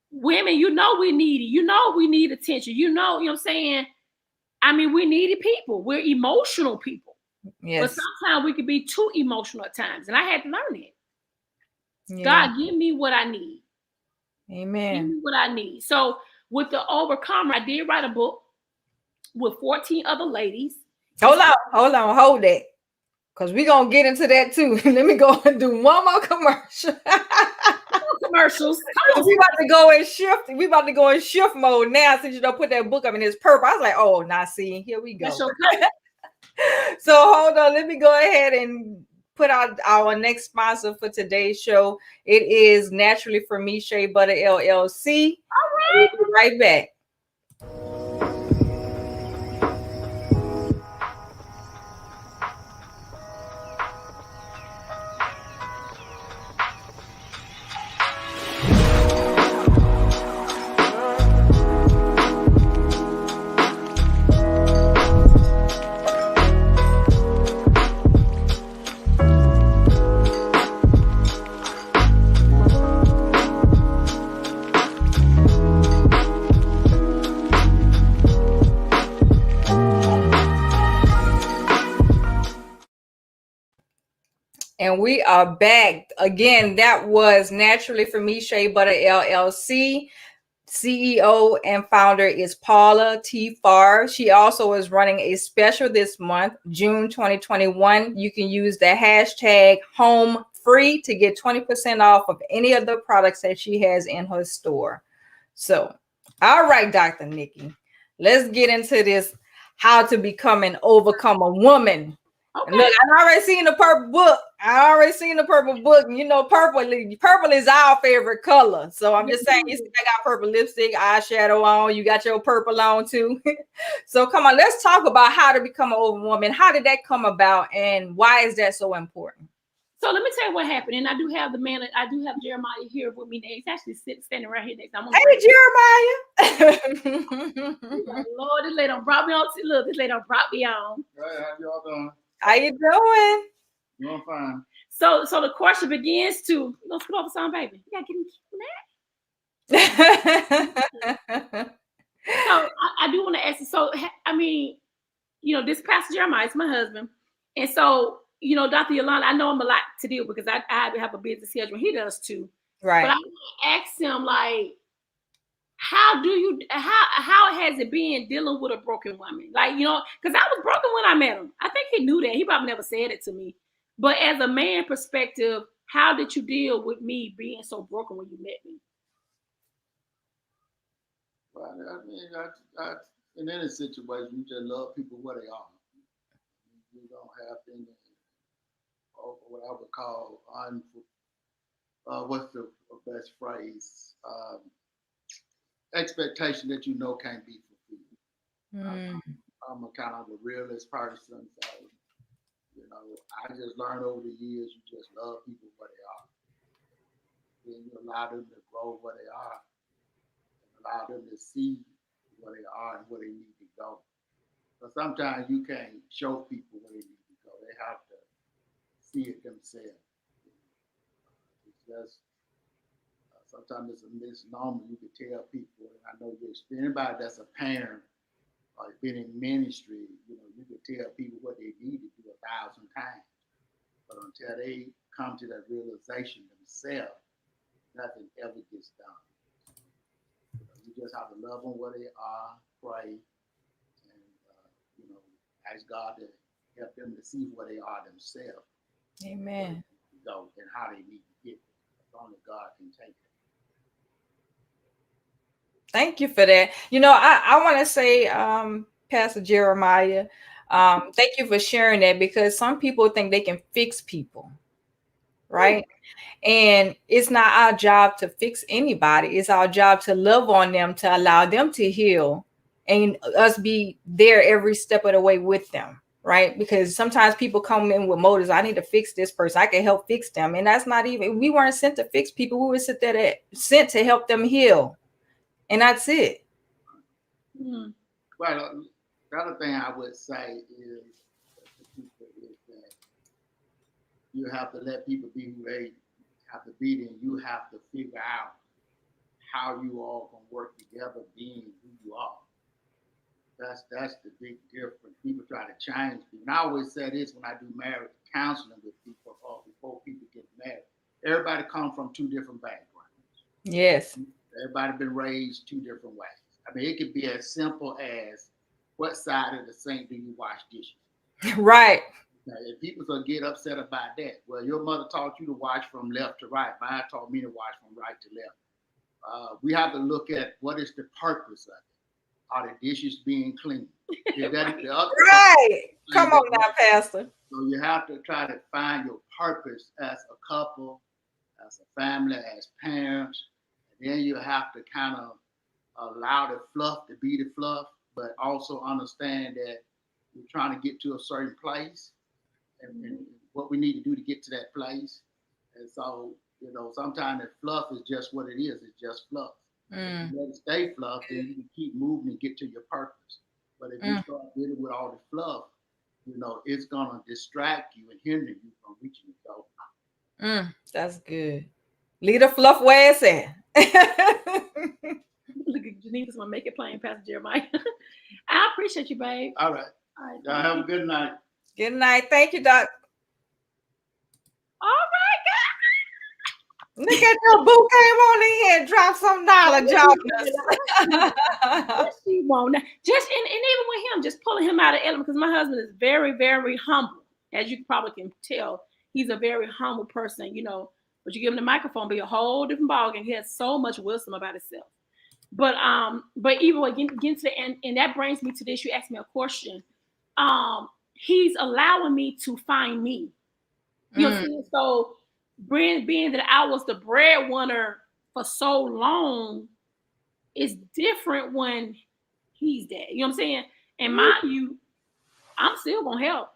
Women, you know we need it. You know we need attention. You know what I'm saying? I mean, we needed people. We're emotional people. Yes. But sometimes we could be too emotional at times. And I had to learn it. Yeah. God, give me what I need. Amen. Give me what I need. So with the Overcomer, I did write a book with 14 other ladies. Hold that. Because we're going to get into that too. Let me go and do one more commercial. Commercials. We about to go in shift. We about to go in shift mode now, since you don't put that book up and it's purple. I was like, oh, now see, here we go. So hold on, let me go ahead and put out our next sponsor for today's show. It is Naturally for Me Shea Butter LLC. All right. We'll be right back. And we are back again. That was Naturally for Me Shea Butter LLC. CEO and founder is Paula T. Farr. She also is running a special this month, June 2021. You can use the hashtag HOMEFREE to get 20% off of any of the products that she has in her store. So, all right, Dr. Nikki, let's get into this, how to become an overcomer woman. Okay. Look, I already seen the purple book. And you know, purple is our favorite color. So I'm just saying, you see, I got purple lipstick, eyeshadow on. You got your purple on too. So come on, let's talk about how to become an overwoman. How did that come about, and why is that so important? So let me tell you what happened. And I do have Jeremiah here with me. He's actually standing right here next. Hey, Jeremiah. Lord, this lady done brought me on. Look, this lady done brought me on. Hey, how y'all doing? How you doing? Doing fine. So the question begins to, you gonna scoot over some, baby. You gotta get that. So I do want to ask you. So I mean, you know, this Pastor Jeremiah is my husband, and so, you know, Dr. Yolanda, I know him a lot to deal with, because I have a busy schedule. He does too. Right. But I want to ask him, like, how has it been dealing with a broken woman? Like, you know, because I was broken when I met him. I think he knew that. He probably never said it to me. But as a man perspective, how did you deal with me being so broken when you met me? Well, I mean, in any situation, you just love people where they are. You don't have any, what I would call, what's the best phrase? Expectation that you know can't be fulfilled. I'm a kind of a realist person, so, you know, I just learned over the years, you just love people where they are. Then you allow them to grow where they are, and allow them to see where they are and where they need to go. But sometimes you can't show people where they need to go. They have to see it themselves. It's just, sometimes it's a misnomer. You can tell people, and I know anybody that's a parent or been in ministry, you know, you can tell people what they need to do 1,000 times. But until they come to that realization themselves, nothing ever gets done. You just have to love them where they are, pray, and ask God to help them to see where they are themselves. Amen. And how they need to get there. Only God can take it. Thank you for that. I want to say, Pastor Jeremiah, thank you for sharing that, because some people think they can fix people, right? And it's not our job to fix anybody. It's our job to love on them, to allow them to heal, and us be there every step of the way with them, right? Because sometimes people come in with motives. I need to fix this person. I can help fix them. And that's not even, we weren't sent to fix people. We were sent to help them heal. And that's it. Mm. Well, the other thing I would say is that you have to let people be who they have to be, and you have to figure out how you all can work together being who you are. That's the big difference. People try to change people. And I always say this when I do marriage counseling with people before people get married. Everybody comes from two different backgrounds. Yes. Everybody been raised two different ways. I mean, it could be as simple as, what side of the sink do you wash dishes? Right. Now, if people will get upset about that, well, your mother taught you to wash from left to right. Mine taught me to wash from right to left. We have to look at what is the purpose of it. Are the dishes being clean? Right. Come on now, Pastor. So you have to try to find your purpose as a couple, as a family, as parents. And then you have to kind of allow the fluff to be the fluff, but also understand that we're trying to get to a certain place and what we need to do to get to that place. And so, sometimes the fluff is just what it is. It's just fluff. If you let it stay fluff, then you can keep moving and get to your purpose. But if you start dealing with all the fluff, it's going to distract you and hinder you from reaching your goal. That's good. Leave the fluff where it's at. Look at Janine's gonna make it plain, Pastor Jeremiah. I appreciate you, babe. All right. Y'all have a good night. Good night. Thank you, Doc. All right, guys. Look at your boo came on in here and dropped some dollar jokers. She won't. Just and even with him, just pulling him out of element, because my husband is very, very humble, as you probably can tell. He's a very humble person, But you give him the microphone, be a whole different ballgame. He has so much wisdom about himself. But even again to the end, and that brings me to this. You asked me a question. He's allowing me to find me. You know what I'm saying? So being that I was the breadwinner for so long, it's different when he's dead. You know what I'm saying? And mind you, I'm still gonna help.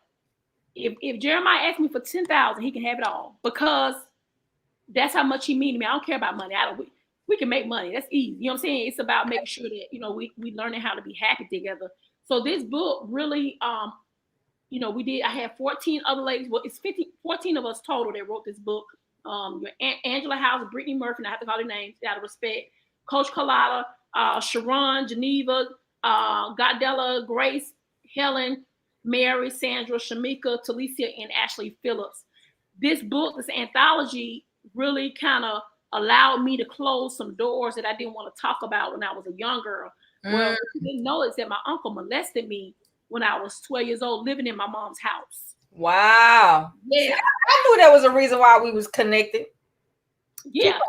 If Jeremiah asks me for $10,000, he can have it all, because that's how much he means to me. I don't care about money. We can make money. That's easy. You know what I'm saying? It's about making sure that, we learning how to be happy together. So this book really, I had 14 other ladies. Well, it's 14 of us total that wrote this book. Your Angela House, Brittany Murphy, and I have to call their names out of respect. Coach Carlotta, Sharon, Geneva, Godella, Grace, Helen, Mary, Sandra, Shamika, Talicia, and Ashley Phillips. This book, this anthology, really kind of allowed me to close some doors that I didn't want to talk about when I was a young girl. Well, what you didn't know is that my uncle molested me when I was 12 years old, living in my mom's house. Wow. Yeah. I knew there was a reason why we was connected. Yeah.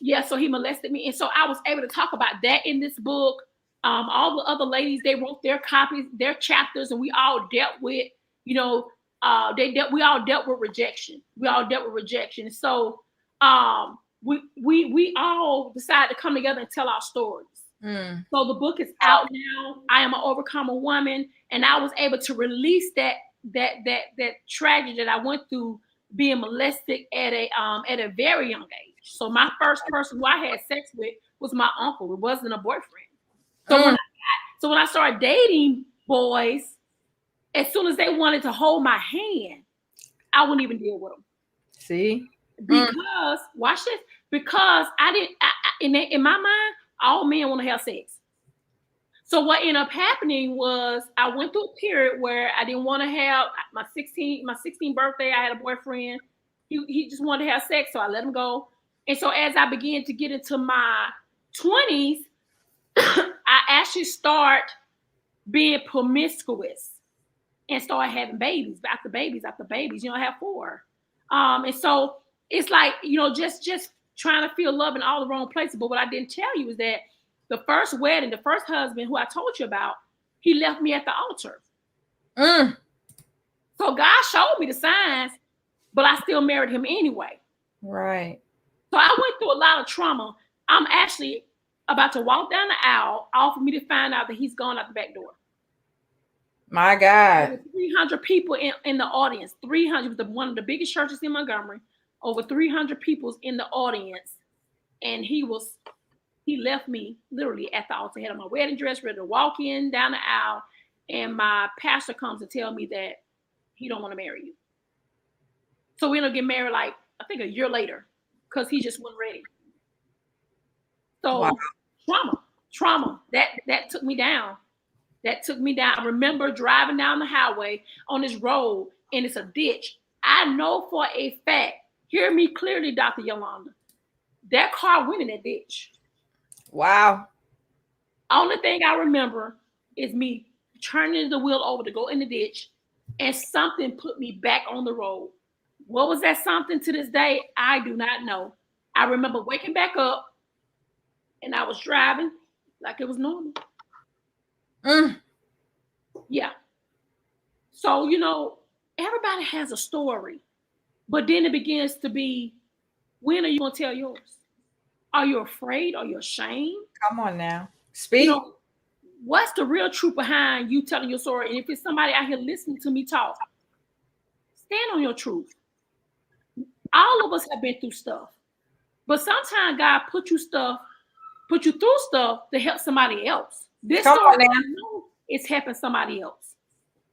Yeah, so he molested me. And so I was able to talk about that in this book. All the other ladies, they wrote their copies, their chapters, and we all dealt with, we all dealt with rejection. So we all decided to come together and tell our stories. So the book is out now. I Am an Overcomer Woman, and I was able to release that tragedy that I went through, being molested at a very young age. So my first person who I had sex with was my uncle. It wasn't a boyfriend. So when I started dating boys, as soon as they wanted to hold my hand, I wouldn't even deal with them. See? Because watch this. Because in my mind, all men want to have sex. So what ended up happening was I went through a period where I didn't want to have my 16th birthday. I had a boyfriend. He just wanted to have sex, so I let him go. And so as I began to get into my 20s, I actually start being promiscuous and start having babies after babies after babies. I have 4. And so it's like, just trying to feel love in all the wrong places. But what I didn't tell you is that the first wedding, the first husband who I told you about, he left me at the altar. So God showed me the signs, but I still married him anyway. Right. So I went through a lot of trauma. I'm actually about to walk down the aisle, all for me to find out that he's gone out the back door. My God. Over 300 people in the audience. 300 was one of the biggest churches in Montgomery. Over 300 people in the audience. And he left me literally at the altar. I had on my wedding dress, ready to walk in down the aisle. And my pastor comes to tell me that he don't want to marry you. So we don't get married like, I think a year later, because he just wasn't ready. So wow. Trauma, that took me down. That took me down. I remember driving down the highway on this road, and it's a ditch. I know for a fact, hear me clearly, Dr. Yolanda, that car went in that ditch. Wow. Only thing I remember is me turning the wheel over to go in the ditch, and something put me back on the road. What was that something to this day? I do not know. I remember waking back up, and I was driving like it was normal. Yeah. So, everybody has a story, but then it begins to be, when are you going to tell yours? Are you afraid? Are you ashamed? Come on now. Speak. What's the real truth behind you telling your story? And if it's somebody out here listening to me talk, stand on your truth. All of us have been through stuff, but sometimes God put you through stuff to help somebody else. This Come story, on now. I know it's helping somebody else.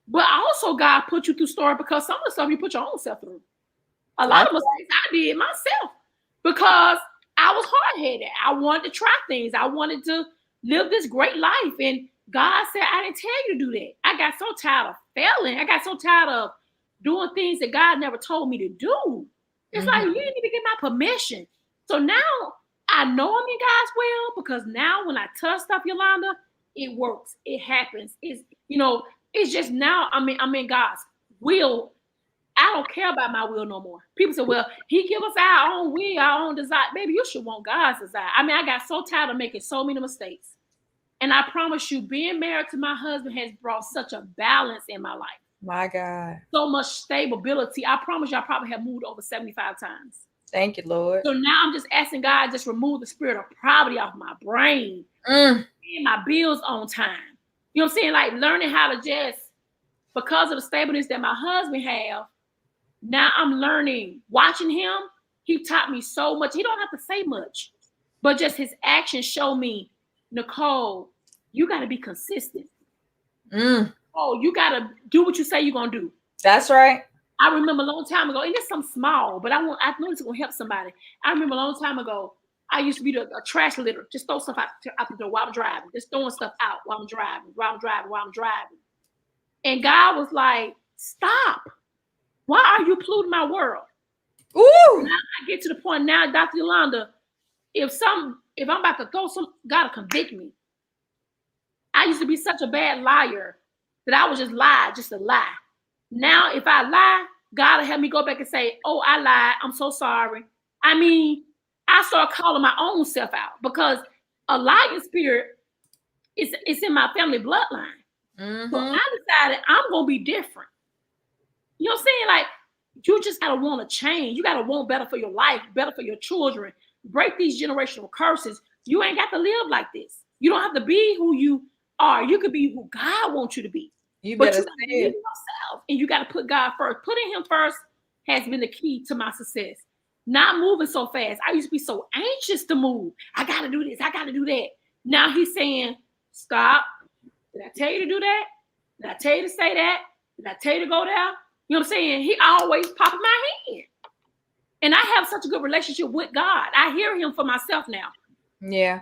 But also God put you through story because some of the stuff you put your own self through. A lot of mistakes I did myself because I was hard-headed. I wanted to try things. I wanted to live this great life. And God said, I didn't tell you to do that. I got so tired of failing. I got so tired of doing things that God never told me to do. It's like, you didn't even get my permission. So now I know I'm in God's will because now when I touch stuff, Yolanda, it works. It happens. It's just now I'm in God's will. I don't care about my will no more. People say, well, he give us our own will, our own desire. Baby, you should want God's desire. I got so tired of making so many mistakes. And I promise you, being married to my husband has brought such a balance in my life. My God. So much stability. I promise you, I probably have moved over 75 times. Thank you, Lord. So now I'm just asking God, just remove the spirit of poverty off my brain. Paying my bills on time. You know what I'm saying? Like learning how to just, because of the stableness that my husband have, now I'm learning, watching him. He taught me so much. He don't have to say much, but just his actions show me, Nicole, you got to be consistent. Oh, you got to do what you say you're going to do. That's right. I remember a long time ago, and it's something small, but I know it's going to help somebody. I remember a long time ago, I used to be a trash litter. Just throw stuff out the door while I'm driving. Just throwing stuff out while I'm driving. And God was like, stop. Why are you polluting my world? Ooh. Now I get to the point now, Dr. Yolanda, if I'm about to throw some, God will convict me. I used to be such a bad liar that I would just lie, just to lie. Now, if I lie, God will have me go back and say, oh, I lied. I'm so sorry. I start calling my own self out because a lying spirit is in my family bloodline. So I decided I'm going to be different. You know what I'm saying? Like, you just got to want to change. You got to want better for your life, better for your children. Break these generational curses. You ain't got to live like this. You don't have to be who you are. You could be who God wants you to be. But you got to be yourself. And you got to put God first. Putting him first has been the key to my success. Not moving so fast. I used to be so anxious to move. I got to do this. I got to do that. Now he's saying, stop. Did I tell you to do that? Did I tell you to say that? Did I tell you to go there? You know what I'm saying? He always popping my hand. And I have such a good relationship with God. I hear him for myself now. Yeah.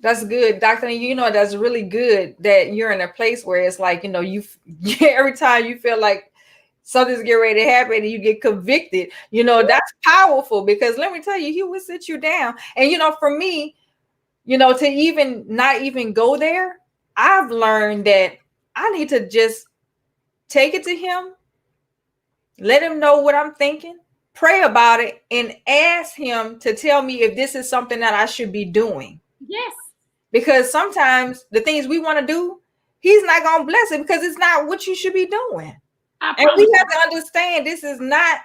That's good. Doctor, that's really good that you're in a place where it's like, you every time you feel like something's getting ready to happen and you get convicted. You know, that's powerful, because let me tell you, he will sit you down. And, you know, for me, you know, to even not even go there, I've learned that I need to just take it to him, let him know what I'm thinking, pray about it, and ask him to tell me if this is something that I should be doing. Yes. Because sometimes the things we want to do, he's not going to bless it because it's not what you should be doing. And we have to understand this is not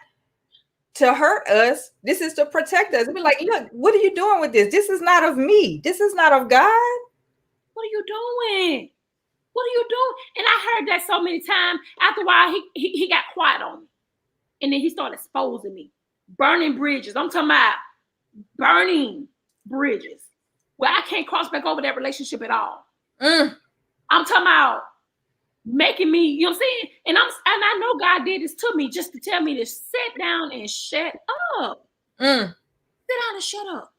to hurt us. This is to protect us. Be like, look, what are you doing with this? This is not of me. This is not of God. What are you doing? What are you doing? And I heard that so many times. After a while, he got quiet on me. And then he started exposing me. Burning bridges. I'm talking about burning bridges where I can't cross back over that relationship at all. I'm talking about making me, you know what I'm saying? And I know God did this to me just to tell me to sit down and shut up. Sit down and shut up.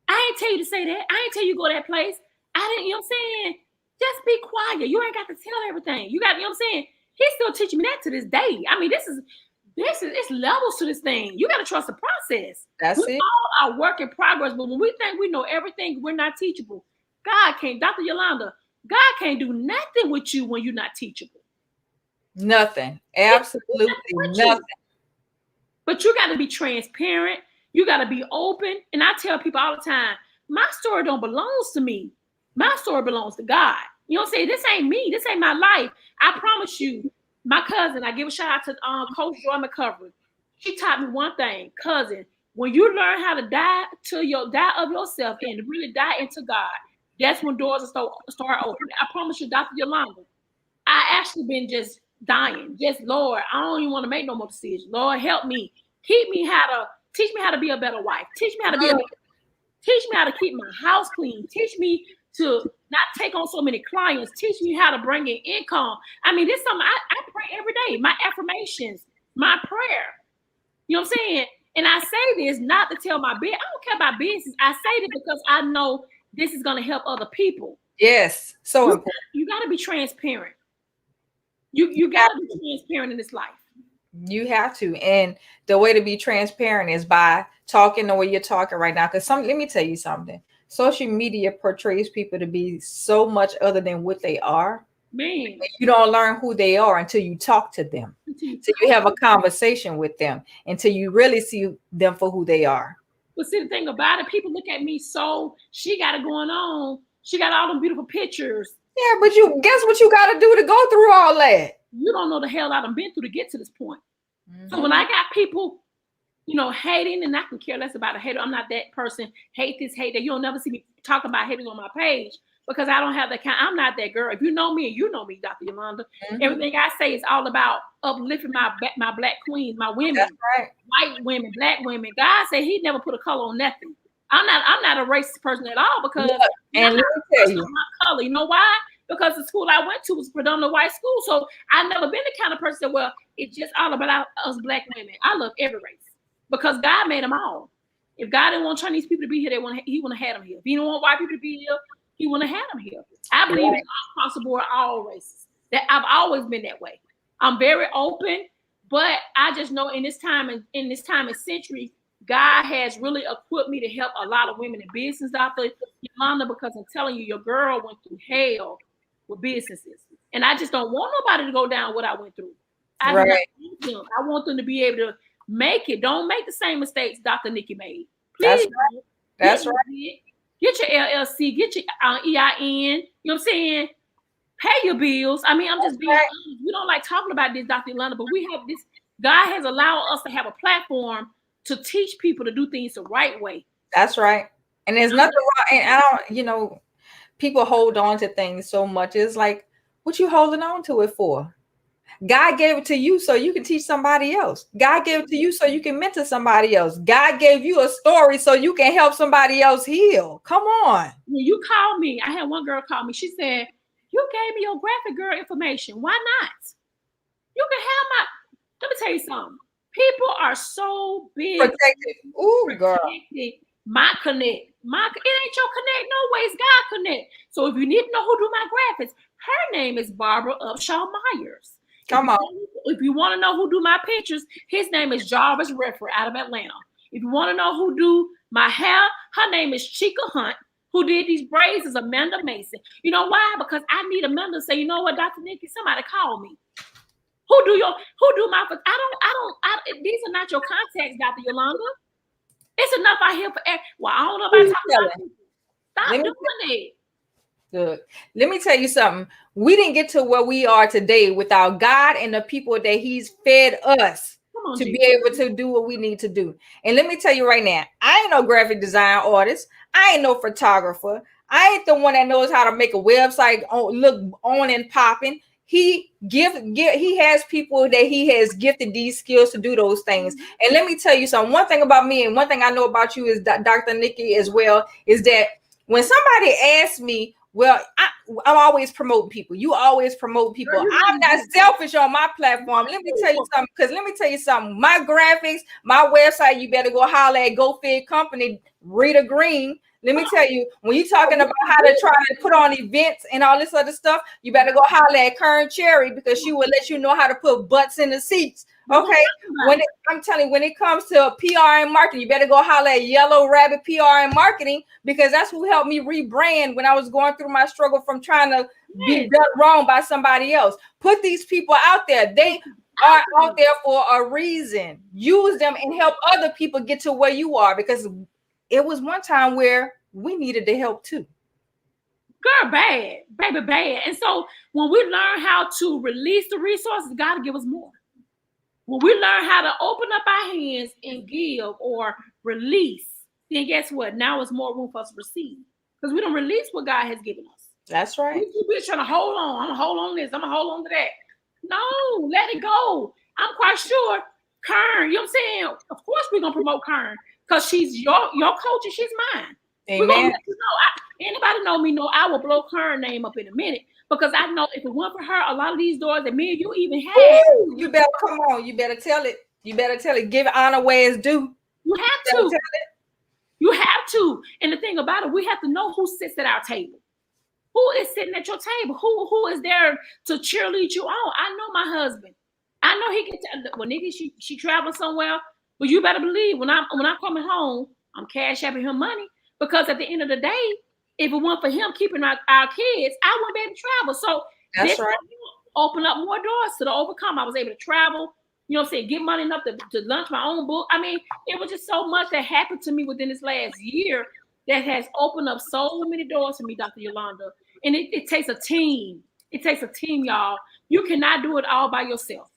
I ain't tell you to say that. I ain't tell you to go to that place. I didn't, you know what I'm saying? Just be quiet. You ain't got to tell everything. You got, you know what I'm saying? He's still teaching me that to this day. I mean, this is it's levels to this thing. You got to trust the process. We all are work in progress, but when we think we know everything, we're not teachable. God can't, Dr. Yolanda, God can't do nothing with you when you're not teachable. Nothing. Absolutely nothing. But you got to be transparent. You got to be open. And I tell people all the time, my story don't belong to me. My story belongs to God. You know what I'm saying? This ain't me. This ain't my life. I promise you, my cousin, I give a shout out to Coach Joy McCovery. She taught me one thing, cousin, when you learn how to die of yourself and really die into God, that's when doors will start opening. I promise you, Dr. Yolanda, I actually been just dying. Just, Lord, I don't even want to make no more decisions. Lord, help me. Teach me how to be a better wife. Teach me how to keep my house clean. Teach me to not take on so many clients. Teach me how to bring in income. I mean, this is something I pray every day. My affirmations, my prayer. You know what I'm saying? And I say this not to tell my business. I don't care about business. I say this because I know this is going to help other people. Yes. So important. You got to be transparent. You got to be transparent in this life. You have to. And the way to be transparent is by talking the way you're talking right now. Because let me tell you something. Social media portrays people to be so much other than what they are. Man. You don't learn who they are until you talk to them. Until you have a conversation with them. Until you really see them for who they are. But see, the thing about it, people look at me, so she got it going on. She got all them beautiful pictures. Yeah, but you guess what you got to do to go through all that? You don't know the hell I done been through to get to this point. So when I got people, you know, hating, and I can care less about a hater. I'm not that person. Hate this, hate that. You'll never see me talk about haters on my page because I don't have that kind. I'm not that girl. If you know me, and you know me, Dr. Yolanda, everything I say is all about uplifting my black queens, my women, that's right. White women, black women. God said He never put a color on nothing. I'm not a racist person at all because and let me tell you, my color. You know why? Because the school I went to was predominantly white school, so I've never been the kind of person that, well, it's just all about us black women. I love every race because God made them all. If God didn't want Chinese people to be here, He wouldn't have had them here. If He didn't want white people to be here, He wouldn't have had them here. I believe in all across the board, all races. That I've always been that way. I'm very open, but I just know in this time and century, God has really equipped me to help a lot of women in business, Dr. Yolanda, because I'm telling you, your girl went through hell with businesses. And I just don't want nobody to go down what I went through. I want them to be able to make it. Don't make the same mistakes Dr. Nikki made. Please. That's right. Get your LLC, get your EIN. You know what I'm saying? Pay your bills. I mean, I'm just being honest. We don't like talking about this, Dr. Yolanda, but we have this. God has allowed us to have a platform to teach people to do things the right way. That's right. And there's nothing wrong. And I don't, you know, people hold on to things so much. It's like, what you holding on to it for? God gave it to you so you can teach somebody else. God gave it to you so you can mentor somebody else. God gave you a story so you can help somebody else heal. Come on. When you called me, I had one girl call me. She said, you gave me your graphic girl information. Why not? You can have let me tell you something. People are so big. Protected. Ooh, girl. My connect. It ain't your connect. No way, it's God connect. So if you need to know who do my graphics, her name is Barbara Upshaw Myers. Come on. if you want to know who do my pictures, his name is Jarvis Redford out of Atlanta. If you want to know who do my hair, her name is Chica Hunt. Who did these braids is Amanda Mason. You know why? Because I need Amanda to say, you know what, Dr. Nikki, somebody call me. Who do my, these are not your contacts, Dr. Yolanda. It's enough out here for, well, I don't know about talking about people. Stop doing it. Look, let me tell you something. We didn't get to where we are today without God and the people that he's fed us to be able to do what we need to do. And let me tell you right now, I ain't no graphic design artist. I ain't no photographer. I ain't the one that knows how to make a website look on and popping. He has people that he has gifted these skills to do those things. And let me tell you something. One thing about me and one thing I know about you is Dr. Nikki as well, is that when somebody asks me, well, I'm always promoting people. You always promote people. I'm not selfish on my platform. Let me tell you something. My graphics, my website, you better go holler at GoFed Company, Rita Green. Let me tell you, when you're talking about how to try to put on events and all this other stuff, you better go holler at Kern Cherry, because she will let you know how to put butts in the seats. Okay, I'm telling you, when it comes to PR and marketing, you better go holler at Yellow Rabbit PR and marketing, because that's who helped me rebrand when I was going through my struggle from trying to be done wrong by somebody else. Put these people out there. They are out there for a reason. Use them and help other people get to where you are, because it was one time where we needed the help too. Girl, bad, baby, bad. And so when we learn how to release the resources, God will give us more. When we learn how to open up our hands and give or release, then guess what? Now it's more room for us to receive, because we don't release what God has given us. That's right. We're trying to hold on. I'm going to hold on to this. I'm going to hold on to that. No, let it go. I'm quite sure Kern, you know what I'm saying? Of course we're going to promote Kern, because she's your coach and she's mine. Amen. We're going to let you know. Anybody know me know I will blow Kern's name up in a minute, because I know if it weren't for her, a lot of these doors that me and you even had. Ooh, you better come on. You better tell it. You better tell it. Give honor where it's due. You have to. You have to. And the thing about it, we have to know who sits at our table. Who is sitting at your table? Who is there to cheerlead you on? I know my husband. I know he can tell. Well, Nikki, she travels somewhere, but you better believe when I'm coming home, I'm cash apping him money, because at the end of the day, if it weren't for him keeping our kids, I wouldn't be able to travel. So that's right. Open up more doors to the overcome. I was able to travel, you know what I'm saying, get money enough to launch my own book. I mean, it was just so much that happened to me within this last year that has opened up so many doors for me, Dr. Yolanda. And it takes a team. It takes a team, y'all. You cannot do it all by yourself.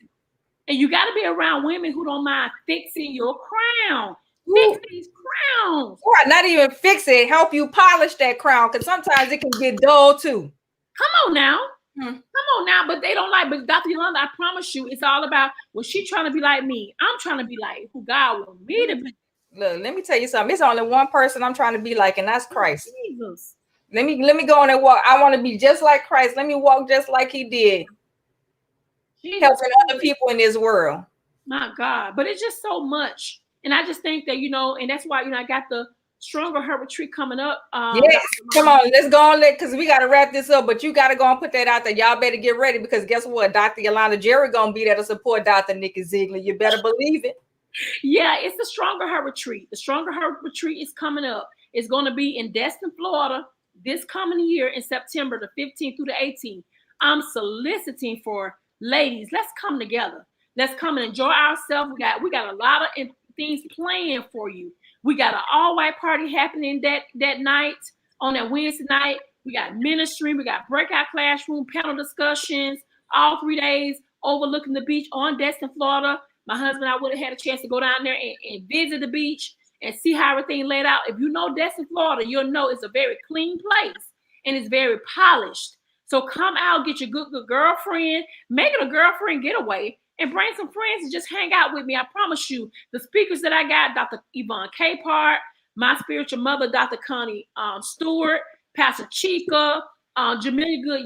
And you got to be around women who don't mind fixing your crown. Fix these crowns. Or not even fix it, help you polish that crown, because sometimes it can get dull too. Come on now. Come on now. But they don't like, but Dr. Yolanda, I promise you, it's all about, well, she's trying to be like me. I'm trying to be like who God wants me to be. Look, let me tell you something. It's only one person I'm trying to be like, and that's Christ. Jesus. Let me go on and walk. I want to be just like Christ. Let me walk just like he did. Jesus. Helping other people in this world. My God. But it's just so much. And I just think that, and that's why, I got the Stronger Her Retreat coming up. Yes, come on, let's go on, because we got to wrap this up, but you got to go and put that out there. Y'all better get ready, because guess what? Dr. Yolanda Jerry going to be there to support Dr. Nikki Zeigler. You better believe it. Yeah, it's the Stronger Her Retreat. The Stronger Her Retreat is coming up. It's going to be in Destin, Florida, this coming year in September the 15th through the 18th. I'm soliciting for ladies. Let's come together. Let's come and enjoy ourselves. We got a lot of things planned for you. We got an all-white party happening that night, on that Wednesday night. We got ministry. We got breakout classroom, panel discussions, all 3 days overlooking the beach on Destin, Florida. My husband and I would have had a chance to go down there and visit the beach and see how everything laid out. If you know Destin, Florida, you'll know it's a very clean place and it's very polished. So come out, get your good girlfriend, make it a girlfriend getaway, and bring some friends and just hang out with me. I promise you, the speakers that I got, Dr. Yvonne Capehart, my spiritual mother, Dr. Connie Stewart, Pastor Chica, Jamelia Good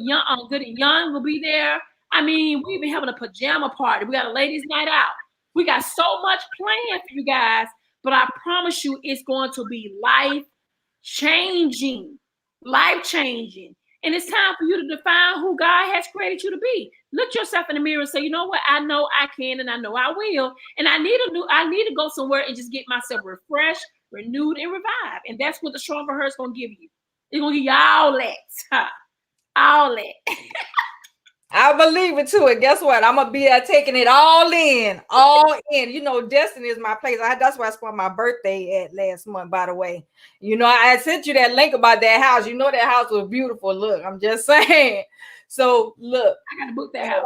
and Young will be there. I mean, we've been having a pajama party. We got a ladies' night out. We got so much planned for you guys, but I promise you it's going to be life-changing. And it's time for you to define who God has created you to be. Look yourself in the mirror and say, you know what? I know I can and I know I will. And I need to go somewhere and just get myself refreshed, renewed, and revived. And that's what the Stronger Her is going to give you. It's going to give you all that. All that. I believe it too. And guess what? I'm gonna be there taking it all in, all in. You know, Destiny is my place. That's where I spent my birthday at last month, by the way. You know, I sent you that link about that house. You know, that house was beautiful. Look, I'm just saying. So look, I gotta book that house.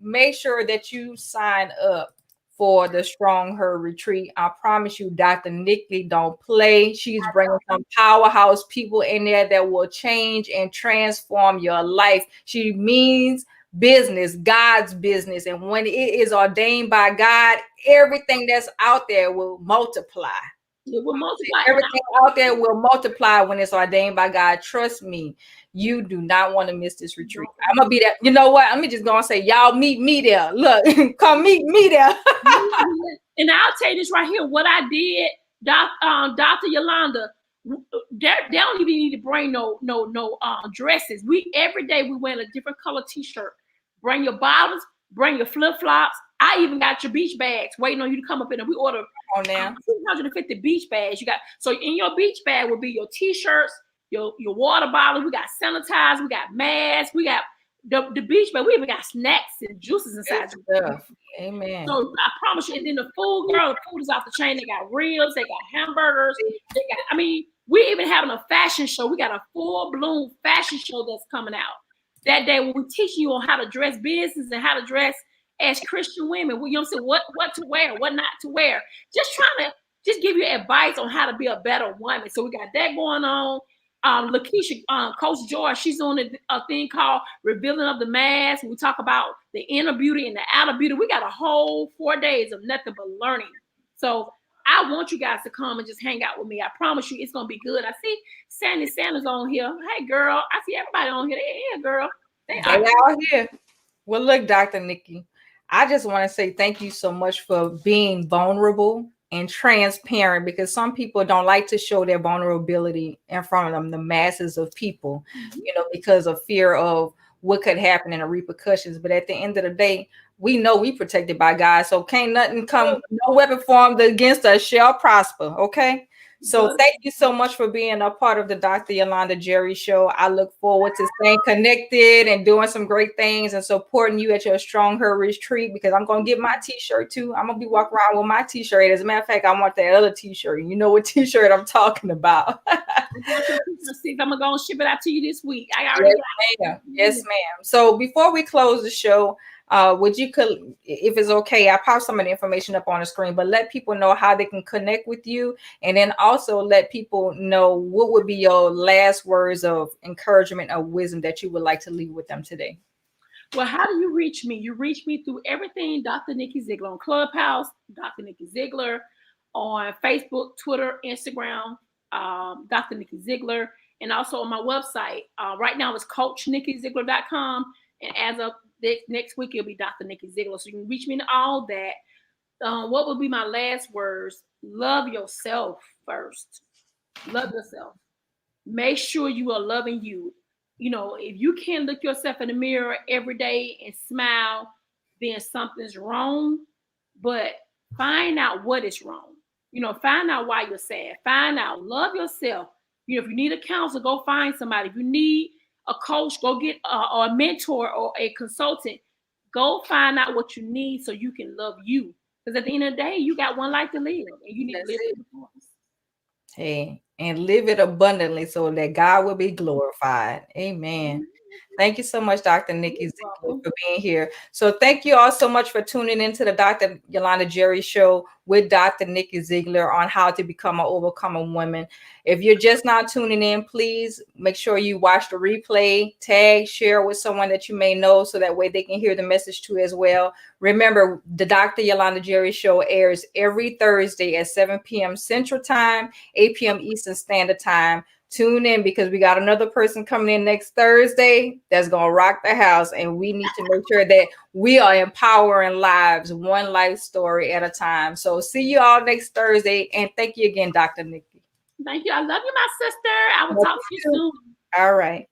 Make sure that you sign up for the Strong Her retreat. I promise you, Dr. Nikki don't play. She's bringing some powerhouse people in there that will change and transform your life. She means business, God's business. And when it is ordained by God, everything that's out there will multiply. It will multiply. Everything out there will multiply when it's ordained by God. Trust me, you do not want to miss this retreat. I'm gonna be there. You know what? I'm just gonna say, y'all meet me there. Look, come meet me there. And I'll tell you this right here. What I did, Dr. Yolanda, they don't even need to bring no dresses. Every day we wear a different color t-shirt. Bring your bottles, bring your flip-flops. I even got your beach bags waiting on you to come up in, and we order 250 beach bags. So in your beach bag will be your t-shirts, your water bottle. We got sanitizer, we got masks, we got the beach bag. We even got snacks and juices inside. Amen. So I promise you. And then the food is off the chain. They got ribs, they got hamburgers, we even having a fashion show. We got a full-blown fashion show that's coming out that day when we teach you on how to dress business and how to dress as Christian women. You know what I'm saying? What to wear, what not to wear. Just trying to give you advice on how to be a better woman. So we got that going on. Lakeisha, Coach George, she's on a thing called Revealing of the Mask. We talk about the inner beauty and the outer beauty. We got a whole 4 days of nothing but learning. So I want you guys to come and just hang out with me. I promise you it's going to be good. I see Sandy Sanders on here. Hey, girl. I see everybody on here. They're here, girl. They are here. Well, look, Dr. Nikki, I just want to say thank you so much for being vulnerable and transparent, because some people don't like to show their vulnerability in front of the masses of people, because of fear of what could happen and the repercussions. But at the end of the day, we know we protected by God. So can't nothing come, no weapon formed against us shall prosper. Okay. So thank you so much for being a part of the Dr. Yolanda Jerry Show. I look forward to staying connected and doing some great things and supporting you at your Strong Her retreat, because I'm going to get my t-shirt too. I'm going to be walking around with my t-shirt. As a matter of fact, I want that other t-shirt. You know what t-shirt I'm talking about. I'm going to go and ship it out to you this week. Yes, ma'am. So before we close the show, would you, if it's okay, I pop some of the information up on the screen, but let people know how they can connect with you, and then also let people know what would be your last words of encouragement or wisdom that you would like to leave with them today. Well, how do you reach me? You reach me through everything Dr. Nikki Zeigler on Clubhouse, Dr. Nikki Zeigler on Facebook, Twitter, Instagram, Dr. Nikki Zeigler, and also on my website. Right now it's CoachNikkiZeigler.com, and as of next week it'll be Dr. Nikki Zeigler. So you can reach me in all that. What would be my last words? Love yourself first. Love yourself. Make sure you are loving you. If you can't look yourself in the mirror every day and smile, then something's wrong. But find out what is wrong. Find out why you're sad. Find out. Love yourself. If you need a counselor, go find somebody. If you need a coach, go get a mentor or a consultant. Go find out what you need so you can love you. Because at the end of the day, you got one life to live, and you need to live it. Hey, and live it abundantly so that God will be glorified. Amen. Thank you so much, Dr. Nikki Zeigler, for being here. So thank you all so much for tuning into the Dr. Yolanda Jerry Show with Dr. Nikki Zeigler on how to become an overcoming woman. If you're just not tuning in, please make sure you watch the replay, tag, share with someone that you may know so that way they can hear the message too as well. Remember, the Dr. Yolanda Jerry Show airs every Thursday at 7 p.m. Central Time, 8 p.m. Eastern Standard Time. Tune in, because we got another person coming in next Thursday that's going to rock the house, and we need to make sure that we are empowering lives, one life story at a time. So see you all next Thursday, and thank you again, Dr. Nikki. Thank you. I love you, my sister. I will talk to you soon. All right.